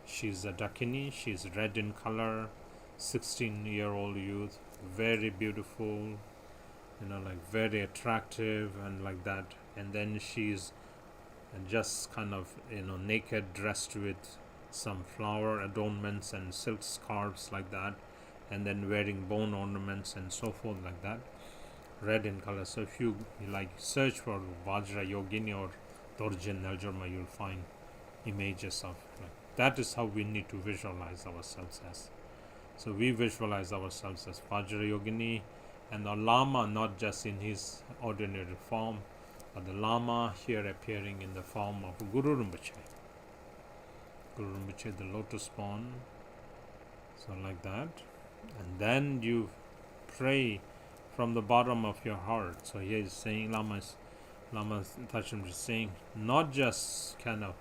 She's a Dakini, she's red in color, 16-year-old youth, very beautiful, very attractive and like that. And then she's just kind of, naked, dressed with some flower adornments and silk scarves like that, and then wearing bone ornaments and so forth like that, red in color. So if you search for Vajra Yogini or Dudjom Tersar Ngöndro, you'll find images of that. Is how we need to visualize ourselves as. So we visualize ourselves as Vajra Yogini, and the Lama not just in his ordinary form, but the Lama here appearing in the form of Guru Rinpoche. Guru Rinpoche, the lotus spawn. So like that. And then you pray from the bottom of your heart. So here is saying, Lama Tashim is saying, not just kind of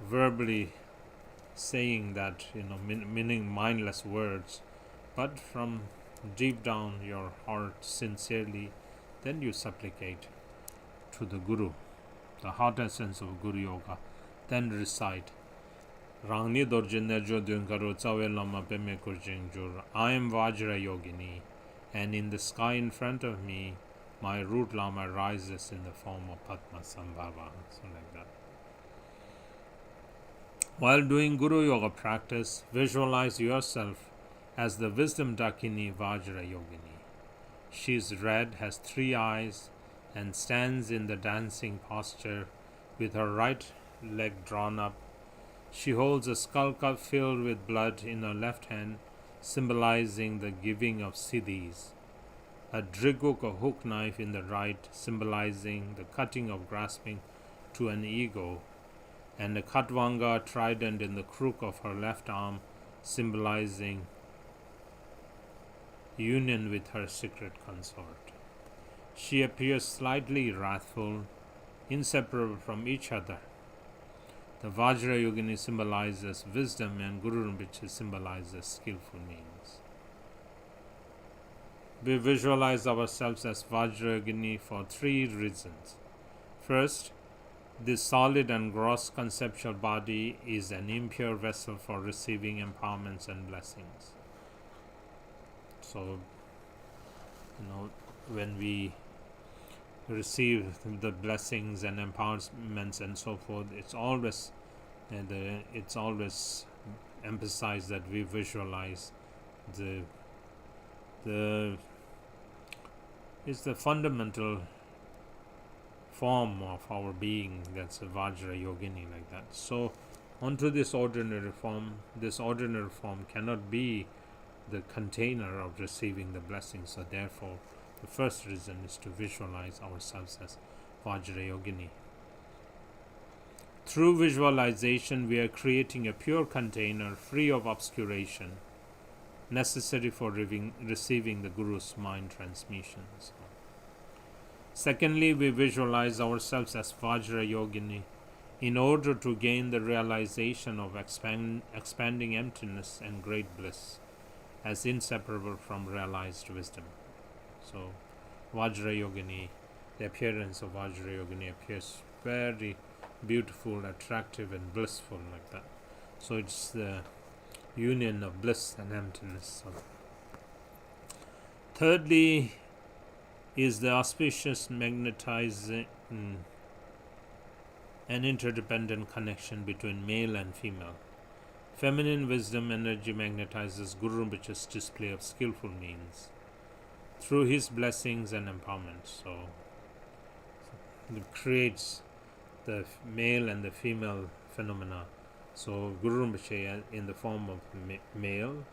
verbally saying that, meaning mindless words, but from deep down your heart, sincerely, then you supplicate to the Guru, the heart essence of Guru Yoga. Then recite, Rangni Dudjom Tersar Ngöndro, I am Vajra Yogini, and in the sky in front of me, my root Lama rises in the form of Padma Sambhava. So like that. While doing Guru Yoga practice, visualize yourself as the wisdom Dakini Vajra Yogini. She is red, has 3 eyes, and stands in the dancing posture with her right leg drawn up. She holds a skull cup filled with blood in her left hand, symbolizing the giving of siddhis, a driguk, a hook knife, in the right, symbolizing the cutting of grasping to an ego, and a Khatvanga trident in the crook of her left arm, symbolizing union with her secret consort. She appears slightly wrathful, inseparable from each other. The Vajra Yogini symbolizes wisdom, and Guru Rinpoche symbolizes skillful means. We visualize ourselves as Vajra Yogini for 3 reasons. First, this solid and gross conceptual body is an impure vessel for receiving empowerments and blessings. So, when we receive the blessings and empowerments and so forth, it's always emphasized that we visualize the it's the fundamental form of our being, that's a Vajra Yogini, like that. So onto this ordinary form cannot be the container of receiving the blessings. So therefore the first reason is to visualize ourselves as Vajra Yogini. Through visualization we are creating a pure container free of obscuration, necessary for receiving the Guru's mind transmissions. Secondly, we visualize ourselves as Vajra Yogini in order to gain the realization of expanding emptiness and great bliss as inseparable from realized wisdom. So Vajra Yogini, the appearance of Vajra Yogini appears very beautiful, attractive and blissful, like that. So it's the union of bliss and emptiness. So thirdly is the auspicious magnetizing an interdependent connection between male and female. Feminine wisdom energy magnetizes Guru Rinpoche's display of skillful means through his blessings and empowerment. So it creates the male and the female phenomena. So Guru Rinpoche in the form of male,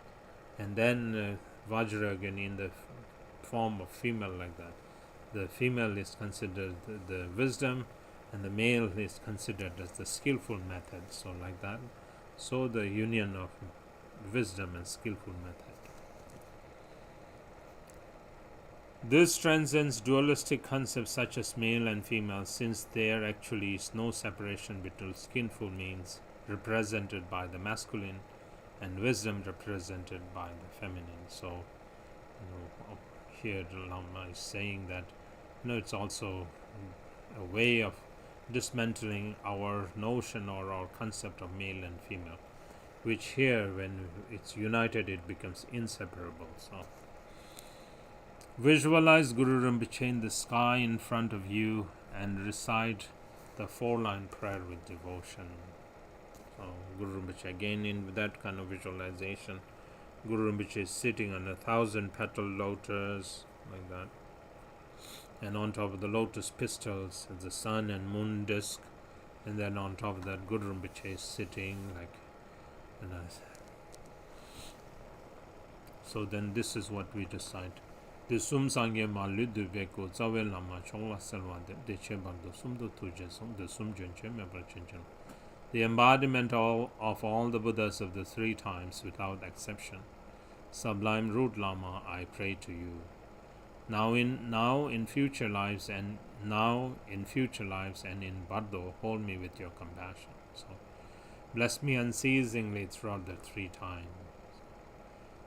and then Vajra again in the form of female, like that. The female is considered the wisdom, and the male is considered as the skillful method. So like that. So the union of wisdom and skillful method. This transcends dualistic concepts such as male and female, since there actually is no separation between skillful means represented by the masculine and wisdom represented by the feminine. So here the Lama is saying that it's also a way of dismantling our notion or our concept of male and female, which here when it's united it becomes inseparable. So visualize Guru Rinpoche in the sky in front of you and recite the 4-line prayer with devotion. So Guru Rinpoche again in that kind of visualization, Guru Rinpoche is sitting on a 1,000-petal lotus, like that, and on top of the lotus pistils is the sun and moon disk, and then on top of that Guru Rinpoche is sitting like so then this is what we decide. The sum sangye ma ludu beko zawe lama chongla selwa de chebar the sum do tuje sum the sum junche me brachenchen. The embodiment of all the Buddhas of the 3 times without exception. Sublime Root Lama, I pray to you. Now in future lives and in Bardo, hold me with your compassion. So bless me unceasingly throughout the 3 times.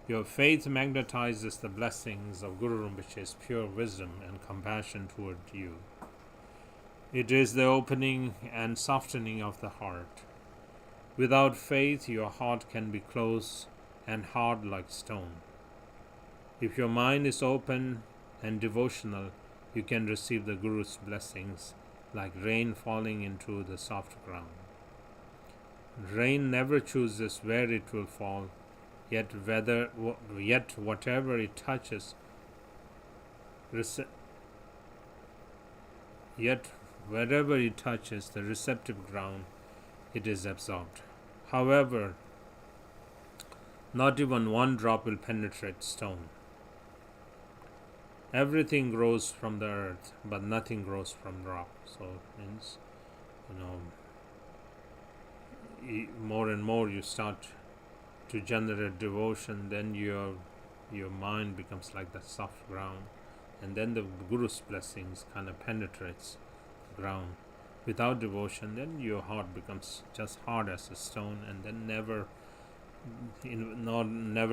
Your faith magnetizes the blessings of Guru Rinpoche's pure wisdom and compassion toward you. It is the opening and softening of the heart. Without faith, your heart can be closed and hard like stone. If your mind is open and devotional, you can receive the Guru's blessings like rain falling into the soft ground. Rain never chooses where it will fall, yet whatever it touches, wherever it touches the receptive ground, it is absorbed. However, not even one drop will penetrate stone. Everything grows from the earth, but nothing grows from rock. So it means, more and more you start to generate devotion, then your mind becomes like the soft ground, and then the Guru's blessings kind of penetrates the ground. Without devotion, then your heart becomes just hard as a stone, and then never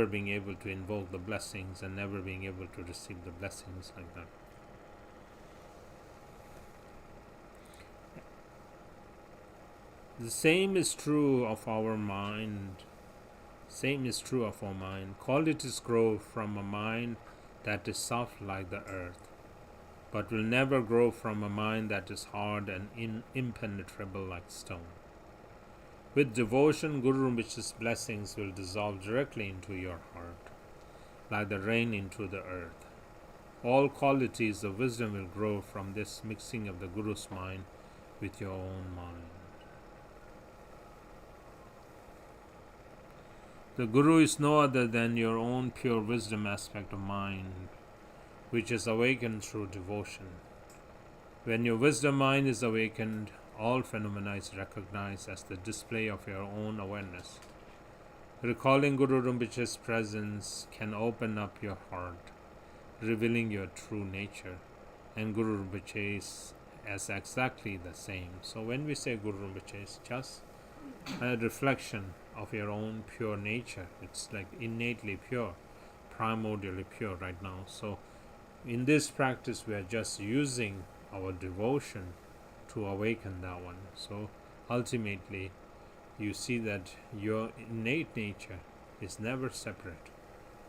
being able to invoke the blessings and never being able to receive the blessings, like that. The same is true of our mind. Qualities grow from a mind that is soft like the earth. but will never grow from a mind that is hard and impenetrable like stone. With devotion, Guru Rinpoche's blessings will dissolve directly into your heart, like the rain into the earth. All qualities of wisdom will grow from this mixing of the Guru's mind with your own mind. The Guru is no other than your own pure wisdom aspect of mind, which is awakened through devotion. When your wisdom mind is awakened, all phenomena is recognized as the display of your own awareness. Recalling Guru Rinpoche's presence can open up your heart, revealing your true nature, and Guru Rinpoche is as exactly the same. So when we say Guru Rinpoche, it's just a reflection of your own pure nature. It's like innately pure, primordially pure right now. So in this practice, we are just using our devotion to awaken that one. So ultimately, you see that your innate nature is never separate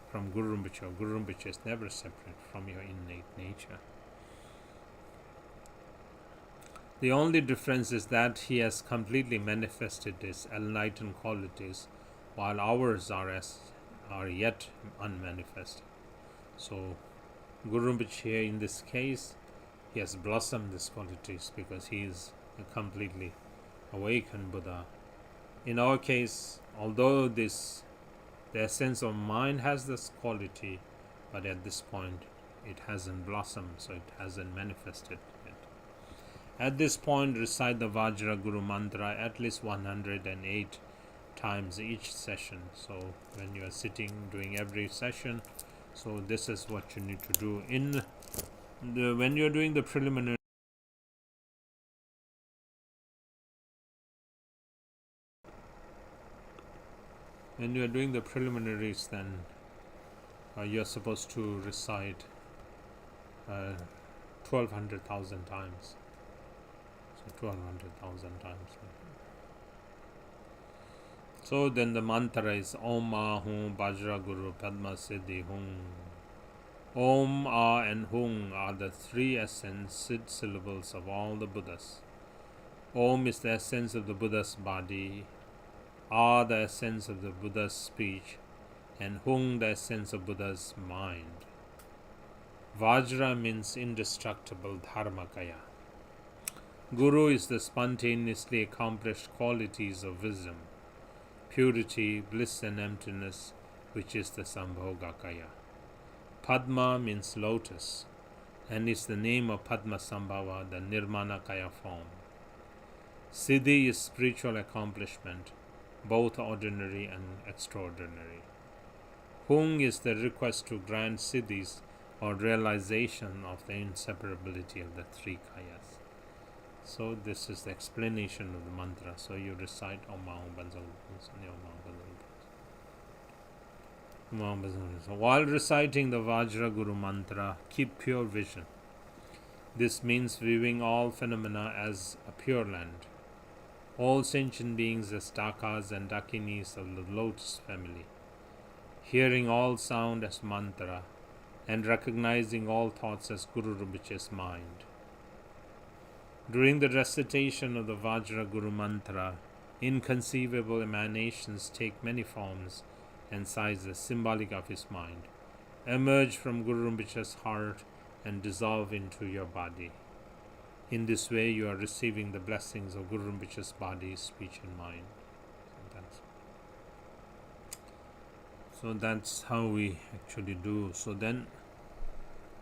from Guru Rinpoche. Guru Rinpoche is never separate from your innate nature. The only difference is that he has completely manifested his enlightened qualities, while ours are yet unmanifested. So Guru Rinpoche, in this case, he has blossomed these qualities because he is a completely awakened Buddha. In our case, although the essence of mind has this quality, but at this point it hasn't blossomed, so it hasn't manifested yet. At this point, recite the Vajra Guru mantra at least 108 times each session. So when you are sitting doing every session, so this is what you need to do. When you are doing the preliminary, when you are doing the preliminaries, then you are supposed to recite 1200,000 times. So 1200,000 times. So then the mantra is Om Ah Hum Vajra Guru Padma Siddhi Hum. Om, Ah and Hum are the three essence syllables of all the Buddhas. Om is the essence of the Buddha's body, Ah the essence of the Buddha's speech, and Hum the essence of Buddha's mind. Vajra means indestructible Dharmakaya. Guru is the spontaneously accomplished qualities of wisdom, purity, bliss and emptiness, which is the Sambhogakaya. Padma means lotus, and is the name of Padma Sambhava, the Nirmanakaya form. Siddhi is spiritual accomplishment, both ordinary and extraordinary. Hung is the request to grant siddhis, or realization of the inseparability of the three kayas. So this is the explanation of the mantra. So you recite Om Mahum Banzal. So while reciting the Vajra Guru mantra, keep pure vision. This means viewing all phenomena as a pure land, all sentient beings as dakas and dakinis of the lotus family, hearing all sound as mantra, and recognizing all thoughts as Guru Rinpoche's mind. During the recitation of the Vajra Guru mantra, inconceivable emanations take many forms and sizes symbolic of his mind, emerge from Guru Rinpoche's heart and dissolve into your body. In this way, you are receiving the blessings of Guru Rinpoche's body, speech and mind. So that's how we actually do. So then,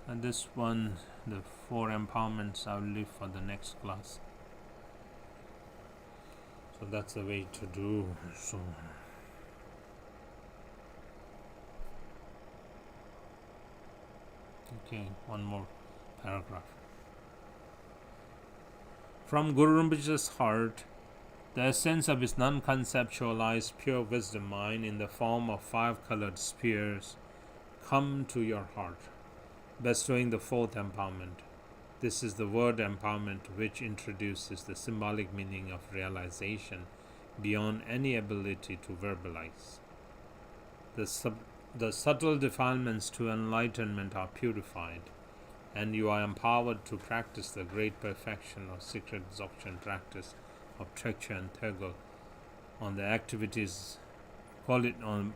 and this one, the 4 empowerments, I'll leave for the next class. So that's the way to do. So okay, one more paragraph. From Guru Rinpoche's heart, the essence of his non-conceptualized pure wisdom mind in the form of 5 colored spheres come to your heart, bestowing the 4th empowerment. This is the word empowerment, which introduces the symbolic meaning of realization beyond any ability to verbalize. The subtle defilements to enlightenment are purified. and you are empowered to practice the great perfection of secret dzogchen practice of Trekche and Tegel on the activities, call it on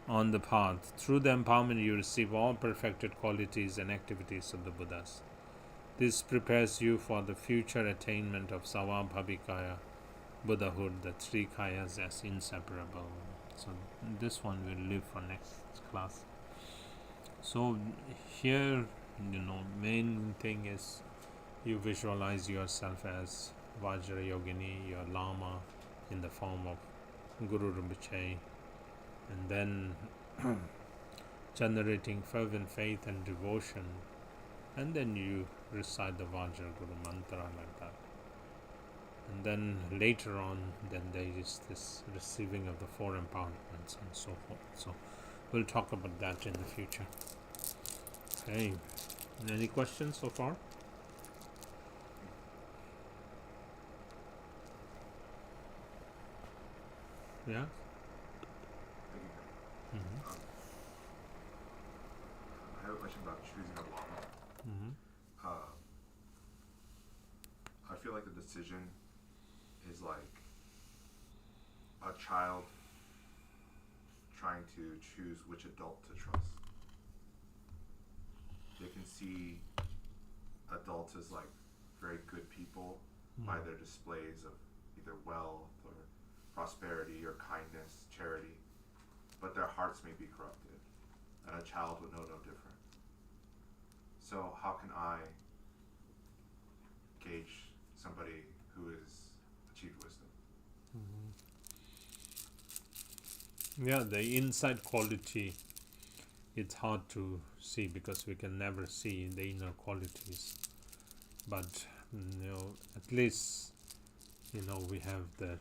the path. Through the empowerment you receive all perfected qualities and activities of the Buddhas. This prepares you for the future attainment of Savabhavikaya, Buddhahood, the three kayas as inseparable. So this one will leave for next class. So here, main thing is you visualize yourself as Vajrayogini, your Lama, in the form of Guru Rinpoche, and then generating fervent faith and devotion, and then you recite the Vajra Guru mantra like that. And then later on, then there is this receiving of the four empowerments and so forth. So we'll talk about that in the future. Okay. Any questions so far? Yeah? Mm-hmm. I have a question about choosing a lama. Mm-hmm. I feel like the decision is like a child trying to choose which adult to trust. They can see adults as like very good people by their displays of either wealth or prosperity or kindness, charity, but their hearts may be corrupted, and a child would know no different. So how can I gauge somebody who has achieved wisdom? Mm-hmm. Yeah, the inside quality, it's hard to see because we can never see the inner qualities. But at least we have the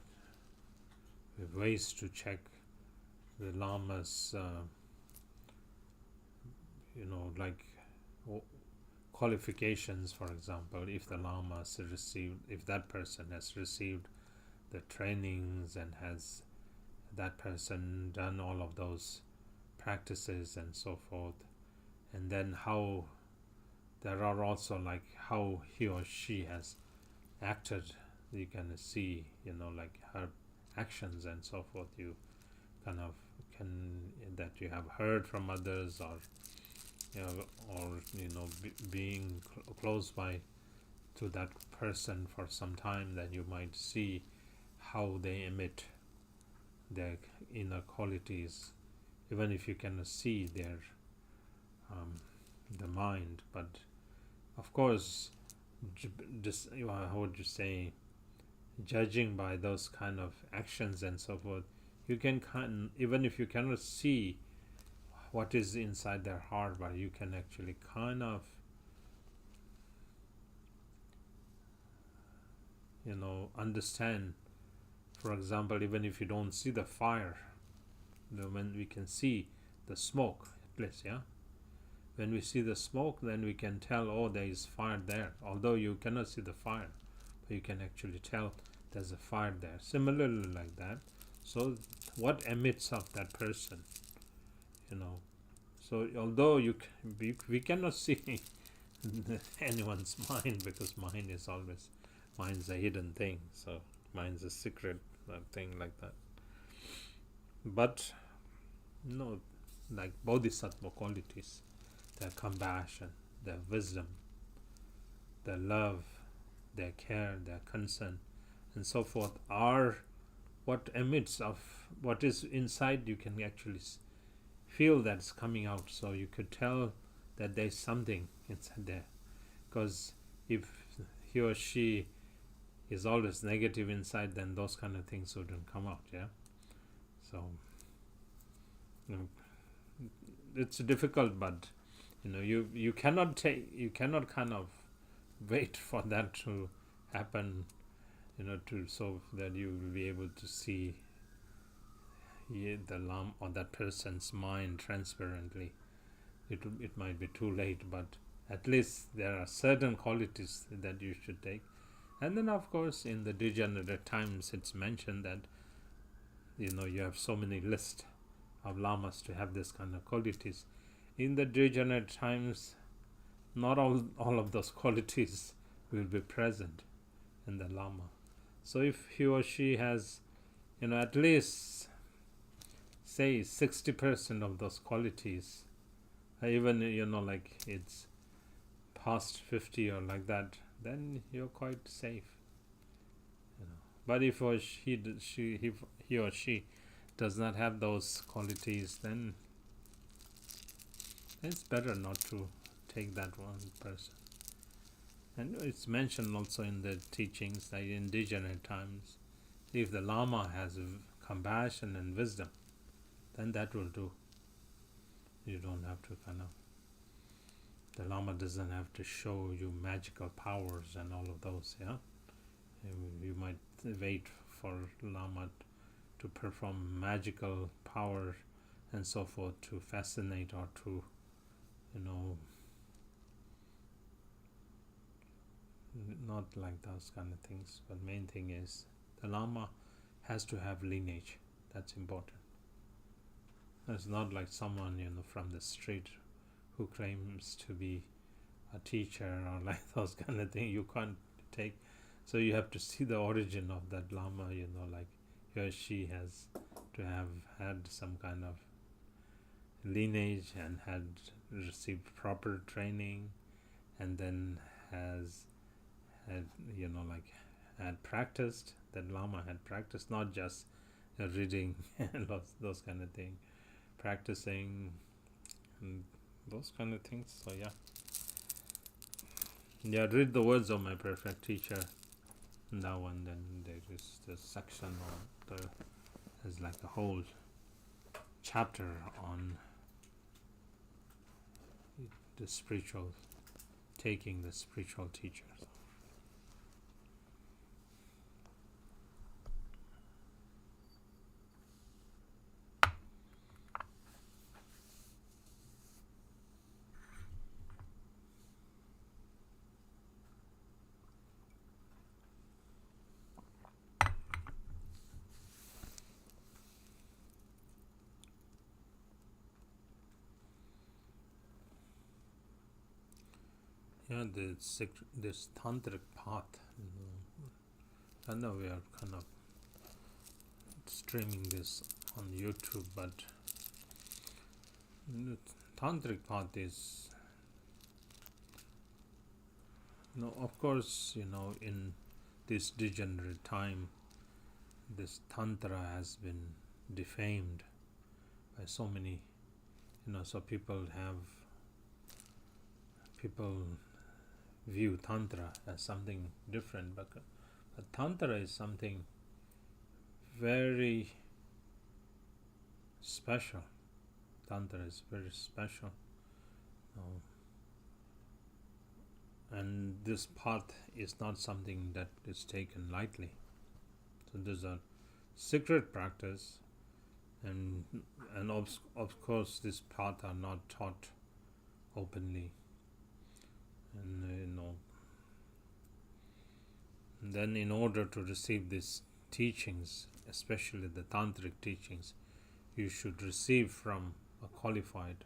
ways to check the lamas, like qualifications. For example, if the lama has received, if that person has received the trainings and has that person done all of those practices and so forth, and then how there are also like how he or she has acted. You can see like her actions and so forth. You kind of can that you have heard from others, or being close by to that person for some time, then you might see how they emit their inner qualities, even if you cannot see their the mind. But of course, how would you say, judging by those kind of actions and so forth, you can even if you cannot see what is inside their heart, but you can actually kind of understand. For example, even if you don't see the fire, when we can see the smoke at least, when we see the smoke, then we can tell, oh, there is fire there, although you cannot see the fire, but you can actually tell there's a fire there. Similarly like that. So what emits of that person, so although we cannot see anyone's mind, because mind is a hidden thing, so mind's a secret thing like that. But like bodhisattva qualities, their compassion, their wisdom, their love, their care, their concern, and so forth, are what emits of what is inside. You can actually feel that's coming out, so you could tell that there's something inside there. Because if he or she is always negative inside, then those kind of things wouldn't come out. So it's difficult, but you cannot kind of wait for that to happen, so that you will be able to see the lam or that person's mind transparently. It might be too late, but at least there are certain qualities that you should take. And then of course in the degenerate times it's mentioned that you have so many lists of lamas to have this kind of qualities. In the degenerate times, not all of those qualities will be present in the Lama. So if he or she has, at least say 60% of those qualities, even like it's past 50 or like that, then you're quite safe. But if he or she does not have those qualities, then it's better not to take that one person. And it's mentioned also in the teachings that in indigenous times, if the Lama has compassion and wisdom, then that will do. You don't have to the Lama doesn't have to show you magical powers and all of those, yeah? You might wait for Lama to perform magical power and so forth to fascinate or to, not like those kind of things. But main thing is the Lama has to have lineage. That's important. It's not like someone from the street who claims to be a teacher or like those kind of things. You can't take. So you have to see the origin of that Lama. Like he or she has to have had some kind of lineage and had received proper training, and then has had had practiced. That Lama had practiced, not just reading and those kind of things, practicing and those kind of things. So read the words of my perfect teacher now, and then there is the section on there's like a whole chapter on the spiritual, taking the spiritual teachers. This tantric path, I know we are kind of streaming this on YouTube, but the tantric path is, of course, in this degenerate time, this tantra has been defamed by so many, so people view tantra as something different, but tantra is something very special. Tantra is very special, and this path is not something that is taken lightly. So there's a secret practice, and of course this path are not taught openly. And then in order to receive these teachings, especially the tantric teachings, you should receive from a qualified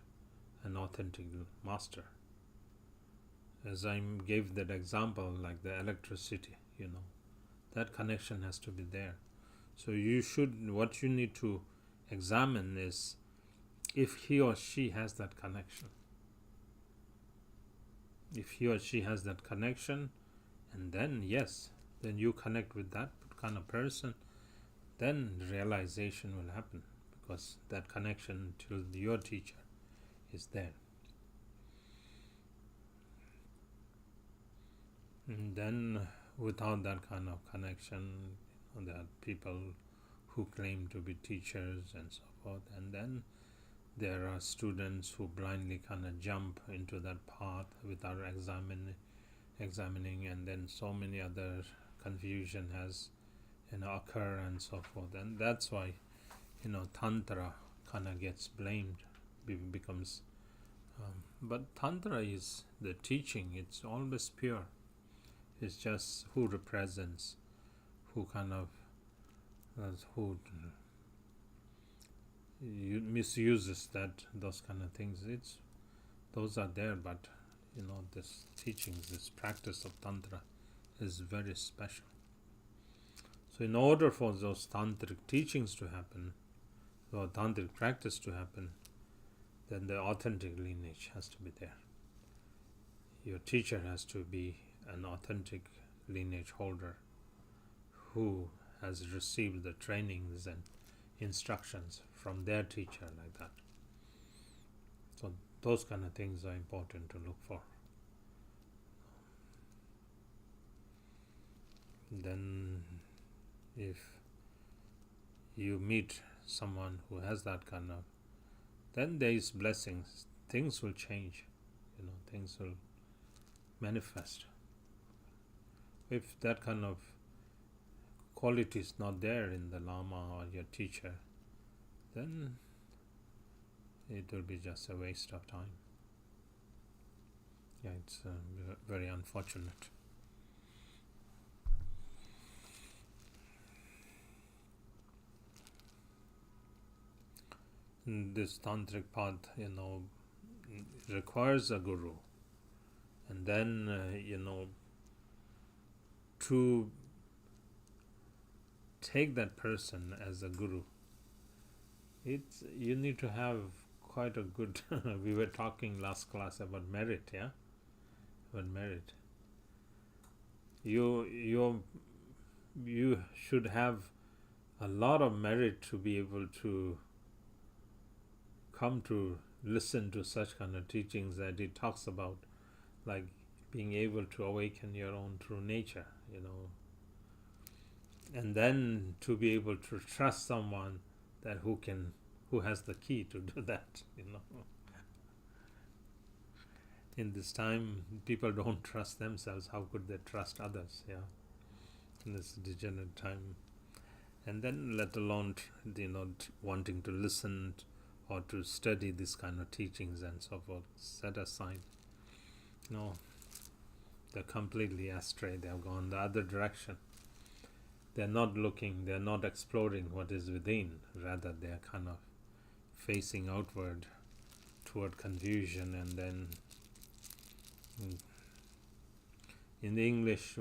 and authentic master. As I gave that example, like the electricity, that connection has to be there. So what you need to examine is if he or she has that connection. If he or she has that connection, and then then you connect with that kind of person, then realization will happen, because that connection to your teacher is there. And then without that kind of connection, there are people who claim to be teachers and so forth, and then there are students who blindly kind of jump into that path without examining, and then so many other confusion has occur and so forth, and that's why tantra kind of gets blamed, becomes but tantra is the teaching. It's always pure. It's just who represents, who kind of who misuses those kind of things. Those are there, but this teachings, this practice of Tantra is very special. So in order for those tantric teachings to happen, or tantric practice to happen, then the authentic lineage has to be there. Your teacher has to be an authentic lineage holder who has received the trainings and instructions from their teacher, like that. So those kind of things are important to look for. Then if you meet someone who has that kind of, then there is blessings. Things will change, things will manifest. If that kind of quality is not there in the Lama or your teacher, then it will be just a waste of time. Yeah, it's very unfortunate. This tantric path, requires a guru, and then to take that person as a guru, you need to have quite a good. We were talking last class about merit, yeah, about merit. You should have a lot of merit to be able to come to listen to such kind of teachings that it talks about, like being able to awaken your own true nature, and then to be able to trust someone that who has the key to do that. In this time, people don't trust themselves. How could they trust others? Yeah, in this degenerate time, and then let alone wanting to listen or to study this kind of teachings and so forth, set aside. No, they're completely astray. They have gone the other direction. They're not looking, they're not exploring what is within. Rather, they're kind of facing outward toward confusion. And then in the English,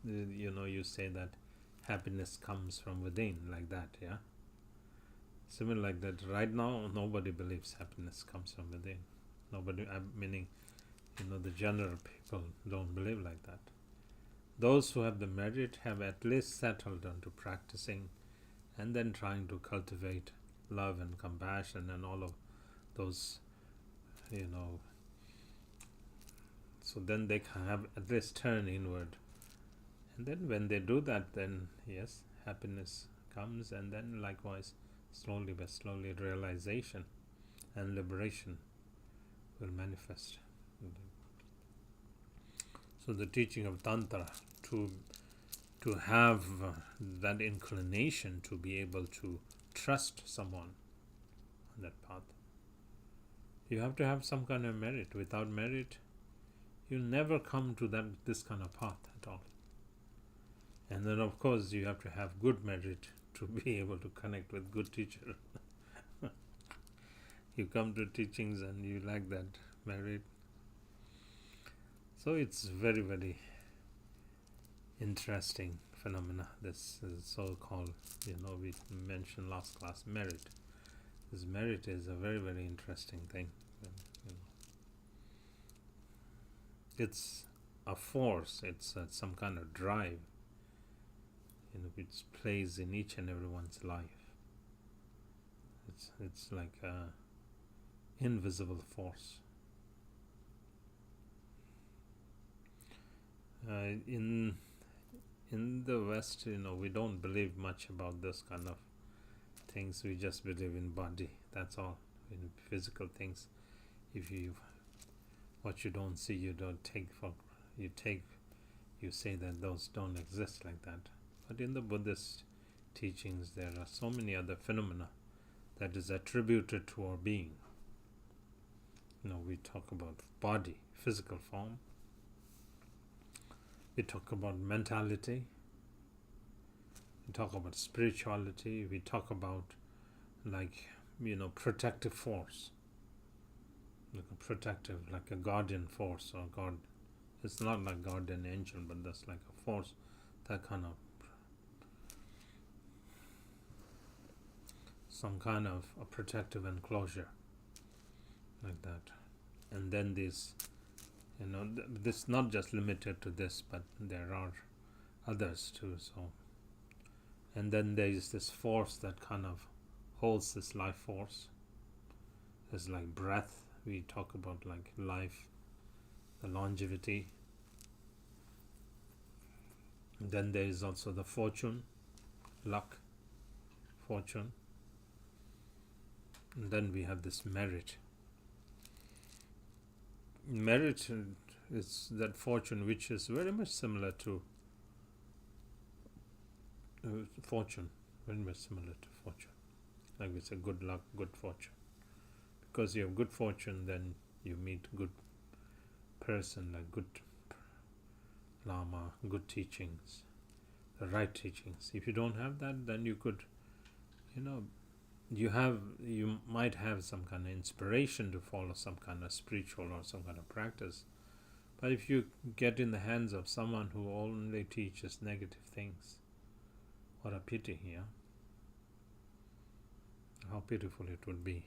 you say that happiness comes from within, like that, yeah? Similar like that. Right now, nobody believes happiness comes from within. Nobody, meaning, the general people don't believe like that. Those who have the merit have at least settled onto practicing and then trying to cultivate love and compassion and all of those, so then they can have at least turn inward. And then when they do that, then yes, happiness comes, and then likewise, slowly but slowly, realization and liberation will manifest. So the teaching of Tantra, to have that inclination to be able to trust someone on that path, you have to have some kind of merit. Without merit, you'll never come to this kind of path at all. And then of course you have to have good merit to be able to connect with good teacher. You come to teachings and you lack that merit. So it's very, very interesting phenomena. This is so-called, we mentioned last class, merit. This merit is a very, very interesting thing. It's a force. It's some kind of drive, which plays in each and everyone's life. It's like a invisible force. In the West, we don't believe much about this kind of things. We just believe in body. That's all. In physical things, what you don't see, you don't take for. You say that those don't exist like that. But in the Buddhist teachings, there are so many other phenomena that is attributed to our being. We talk about body, physical form. We talk about mentality. We talk about spirituality. We talk about protective force. like a protective, like a guardian force or God. It's not like guardian angel, but that's like a force, that kind of some kind of a protective enclosure like that. And then this, this not just limited to this, but there are others too. So, and then there is this force that kind of holds this life force. It's like breath. We talk about like life, the longevity. And then there is also the fortune, luck, fortune. And then we have this merit. Merit is that fortune which is very much similar to fortune, very much similar to fortune. Like it's a good luck, good fortune. Because you have good fortune, then you meet good person, like good Lama, good teachings, the right teachings. If you don't have that, then you could, you might have some kind of inspiration to follow some kind of spiritual or some kind of practice. But if you get in the hands of someone who only teaches negative things, what a pity, yeah? How pitiful it would be.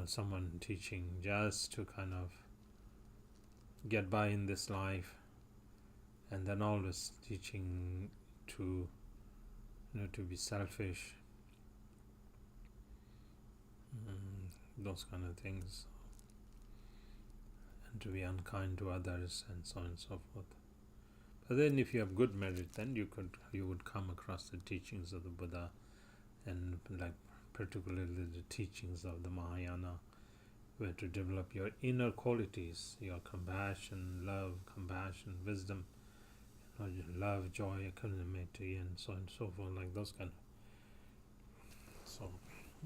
Someone teaching just to kind of get by in this life, and then always teaching to to be selfish, those kind of things, and to be unkind to others, and so on and so forth. But then if you have good merit, then you would come across the teachings of the Buddha, and like particularly the teachings of the Mahayana, where to develop your inner qualities, your compassion, love, wisdom, love, joy, equanimity, and so on and so forth, like those kind of. So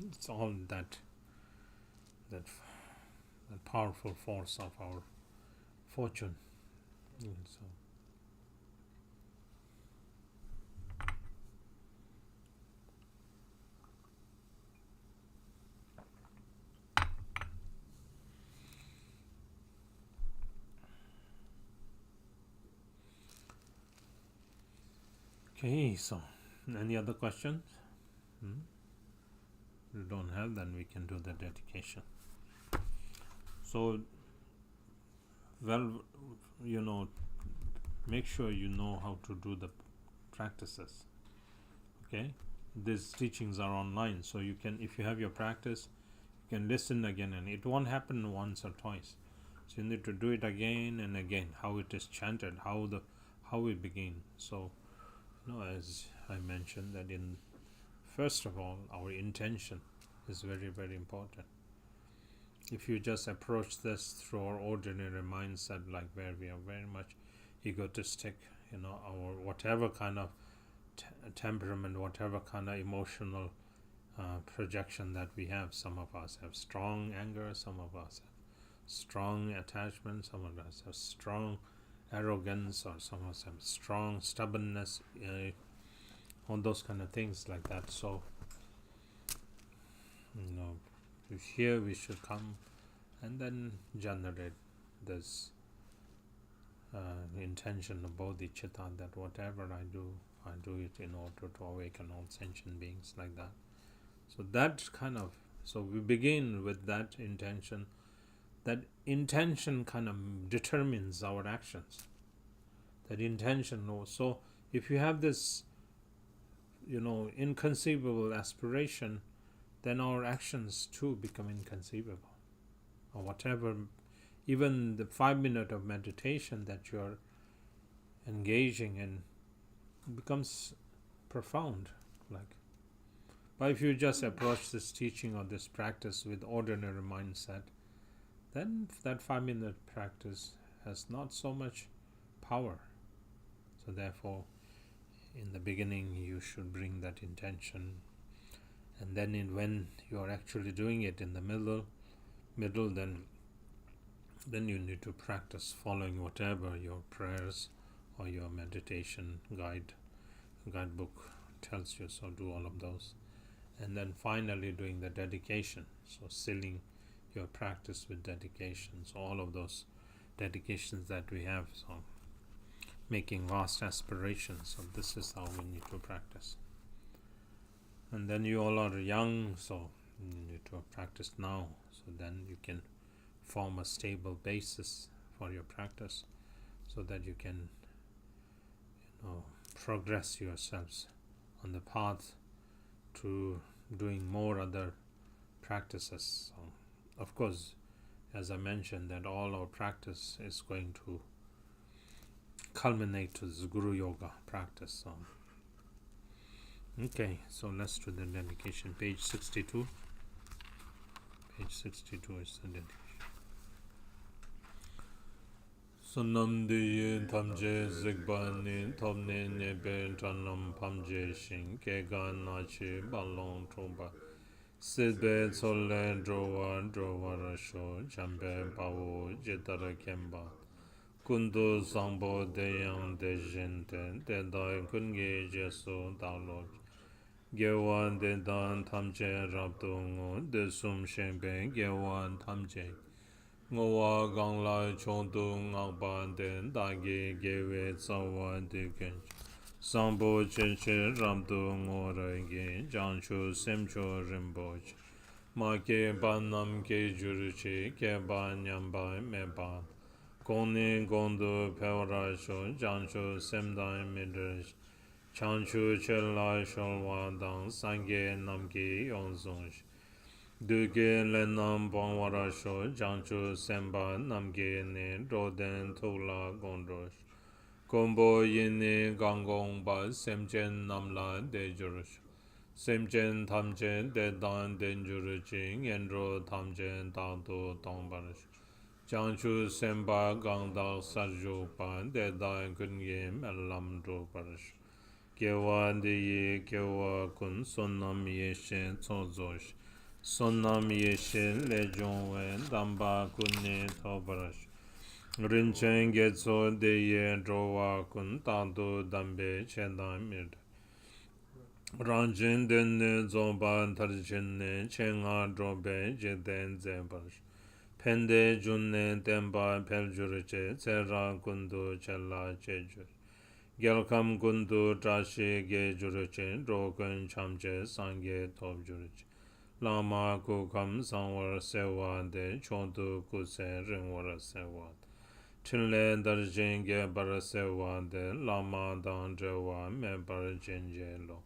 it's all that powerful force of our fortune. And so okay, so any other questions? If you don't have, then we can do the dedication. So, make sure you know how to do the practices. Okay, these teachings are online, so you can, if you have your practice, you can listen again, and it won't happen once or twice. So you need to do it again and again. How it is chanted, how we begin. So, as I mentioned, that first of all, our intention is very, very important. If you just approach this through our ordinary mindset, like where we are very much egotistic, our whatever kind of temperament, whatever kind of emotional projection that we have. Some of us have strong anger, some of us have strong attachment, some of us have strong arrogance, or some of us have strong stubbornness, all those kind of things like that. So, here we should come and then generate this intention of Bodhicitta, that whatever I do it in order to awaken all sentient beings, like that. So that kind of, so we begin with that intention. That intention kind of determines our actions. That intention, so if you have this, inconceivable aspiration, then our actions too become inconceivable. Or whatever, even the 5 minutes of meditation that you're engaging in becomes profound. But if you just approach this teaching or this practice with ordinary mindset, then that 5-minute practice has not so much power. So therefore, in the beginning, you should bring that intention, and then when you are actually doing it in the middle, then you need to practice following whatever your prayers or your meditation guidebook tells you. So do all of those, and then finally doing the dedication. So sealing your practice with dedication. So all of those dedications that we have, so making vast aspirations. So this is how we need to practice. And then you all are young, so you need to practice now. So then you can form a stable basis for your practice, so that you can, progress yourselves on the path to doing more other practices. So, of course, as I mentioned, that all our practice is going to culminate to this Guru Yoga practice. So, okay, so let's do the dedication. Page 62. Page 62 is the dedication. Sonam Diyin Tamje Zigbani Tomne Nebe Janam Pamje Shin Kegan Nachi Balong Trumba Sidbe Sole Drowa Rasho Jambe Bawo Jetara Kemba Kundu Sambo Deyang Dejente Dedai Kunge Jesu Daloj Gewan Dedan Tamje Rabdungo Desum Shembe Gewan Tamje Ngowa Gangla Chondu Ngakban Den Dagi Gewe Tsawa Diken Sambo Cheche Ramdu Ngorage Janshu Semcho Rimboch Make Banam Ke Juruchi Keba Nyamba Meba Koni Gondu Pewarasho Janshu Semdai Midrash Chanshu Chela Sholwa Dang Sange Namki Yonzonsh Duke Lenam Bongwarasho Janchu Semba Namge Ne Roden Tola Gondrosh Kombo Yini Gangong Ba Semchen Namla Dejurush Semchen Tamchen Dedan Denjuruching Endro Tamchen Tado Dongbarash Janchu Semba Gangdal Sarjo Pan Dedan Kunye Melam Drobarash Gewa Deyi Gewa Kun Sonam Yeshen Tsozosh Sonam Yeshin Lejon Damba Kunne Tobarash Rinchen Getso Deye Drowa Kun Tando Dambe Chendam Mir Ranjin Denne Zomba Tarjinne Chenga Drobe Jeden Zebarash Pende Junne Demba Peljuriche Zera Kundu Chella Chejur Gelkam Kundu Trashi Gejuriche Drogun Chamje Sange Tobjuriche Lama Kukam Sangwar Sewa De Chontu Kuse Ringwara Sewa Chinle Darjin Ge Bara Sewa De Lama Dan Jewa Me Bara Jinje Lo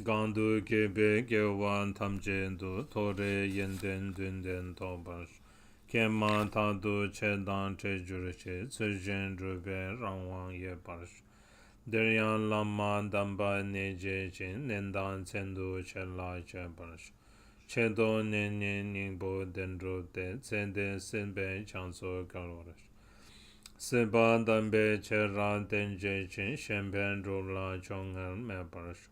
Gandu Kebe Gewan Tamjendu Tore Yenden Dunden Tobash Kema Tadu Chedan Trejuriche Tsujin Drube Rangwang Ye Barash Deryan Lama Damba Neje Jin Nendan Sendu Chela Che Barash Chedo Nene Ningbo Dendro De Zende Senbe Chanso Galorash Seba Dambe Chera Denje Chin Shemben Rola Chongan Mebarash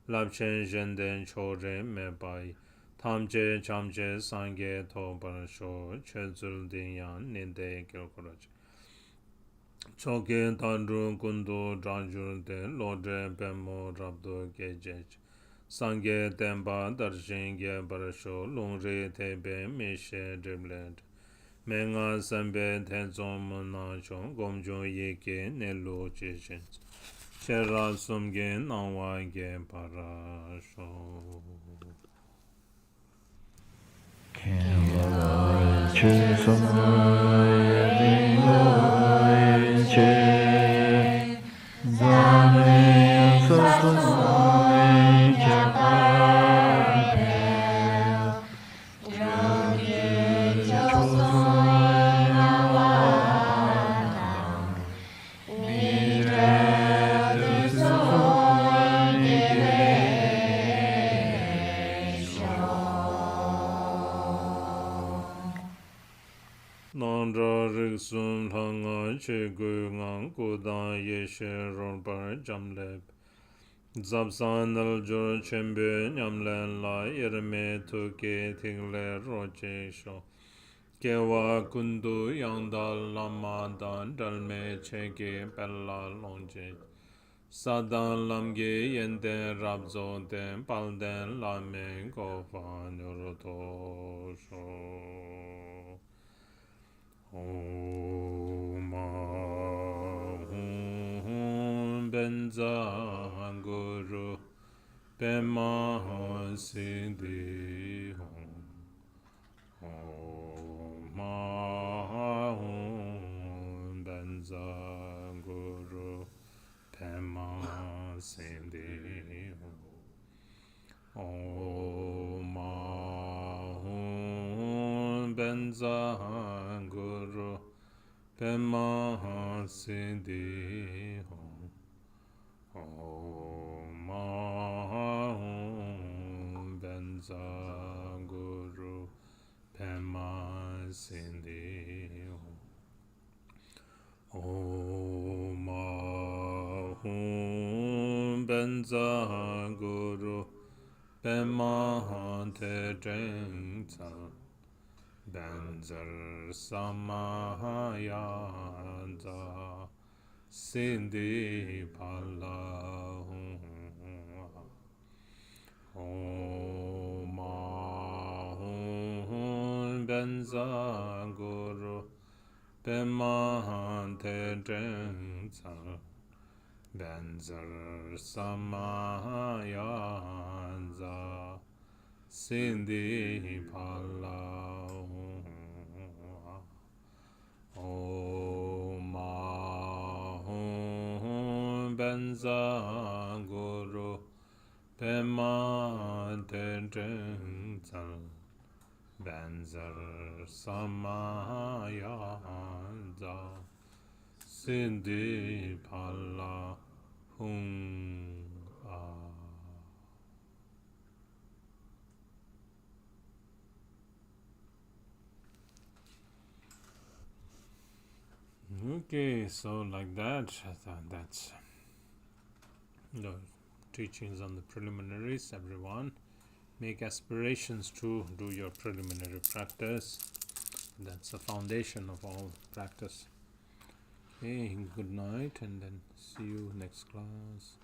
Lapchen Jenden Chore Mebai Tamje Chamje Sange Tobarasho Chezul Dinyan Ninde Gilkorach Choke Tandru Kundu Rajur De Lodre Bemo Rabdo Gejech Sange Temba Darshinge Barasho Lungri Tebe Mishe Driblet Menga Sambe Tenzom Monachon Gomjo Yeke Nelu Chishin Chera Sumge Nawa Ge Parasho Nandra Riksum Hanga Chegu Ngang Kudan Yeshe Rolbar Jamleb Zabsan Aljur Chembe Nyamlen La Yerme Tuke Tingle Roche Sho Kewa Kundu Yangdal Lama Dan Dalme Cheke Bella Lonje Sadan lamge yenden rabzo den palden lamen gofan yoroto sho. Om Ahum Benza Guru Pema Siddhi Om Ahum Benza Guru Pema Siddhi Om Ahum Benza Guru Pema Siddhi Om Ahum Benza Guru Pema Siddhi Om Ahum Benza Guru Pema Tejeng Benzer Samahayanza Sindhi Pala Om Ahum Benza Guru Pema Tejeng Benzer Samahayanza Sindhi Pala Om Ahum Benza Guru Pema Tejeng Benzer Samayanza Sindhi Pala Okay, so like that, that's the teachings on the preliminaries. Everyone, make aspirations to do your preliminary practice. That's the foundation of all practice. Okay, good night, and then see you next class.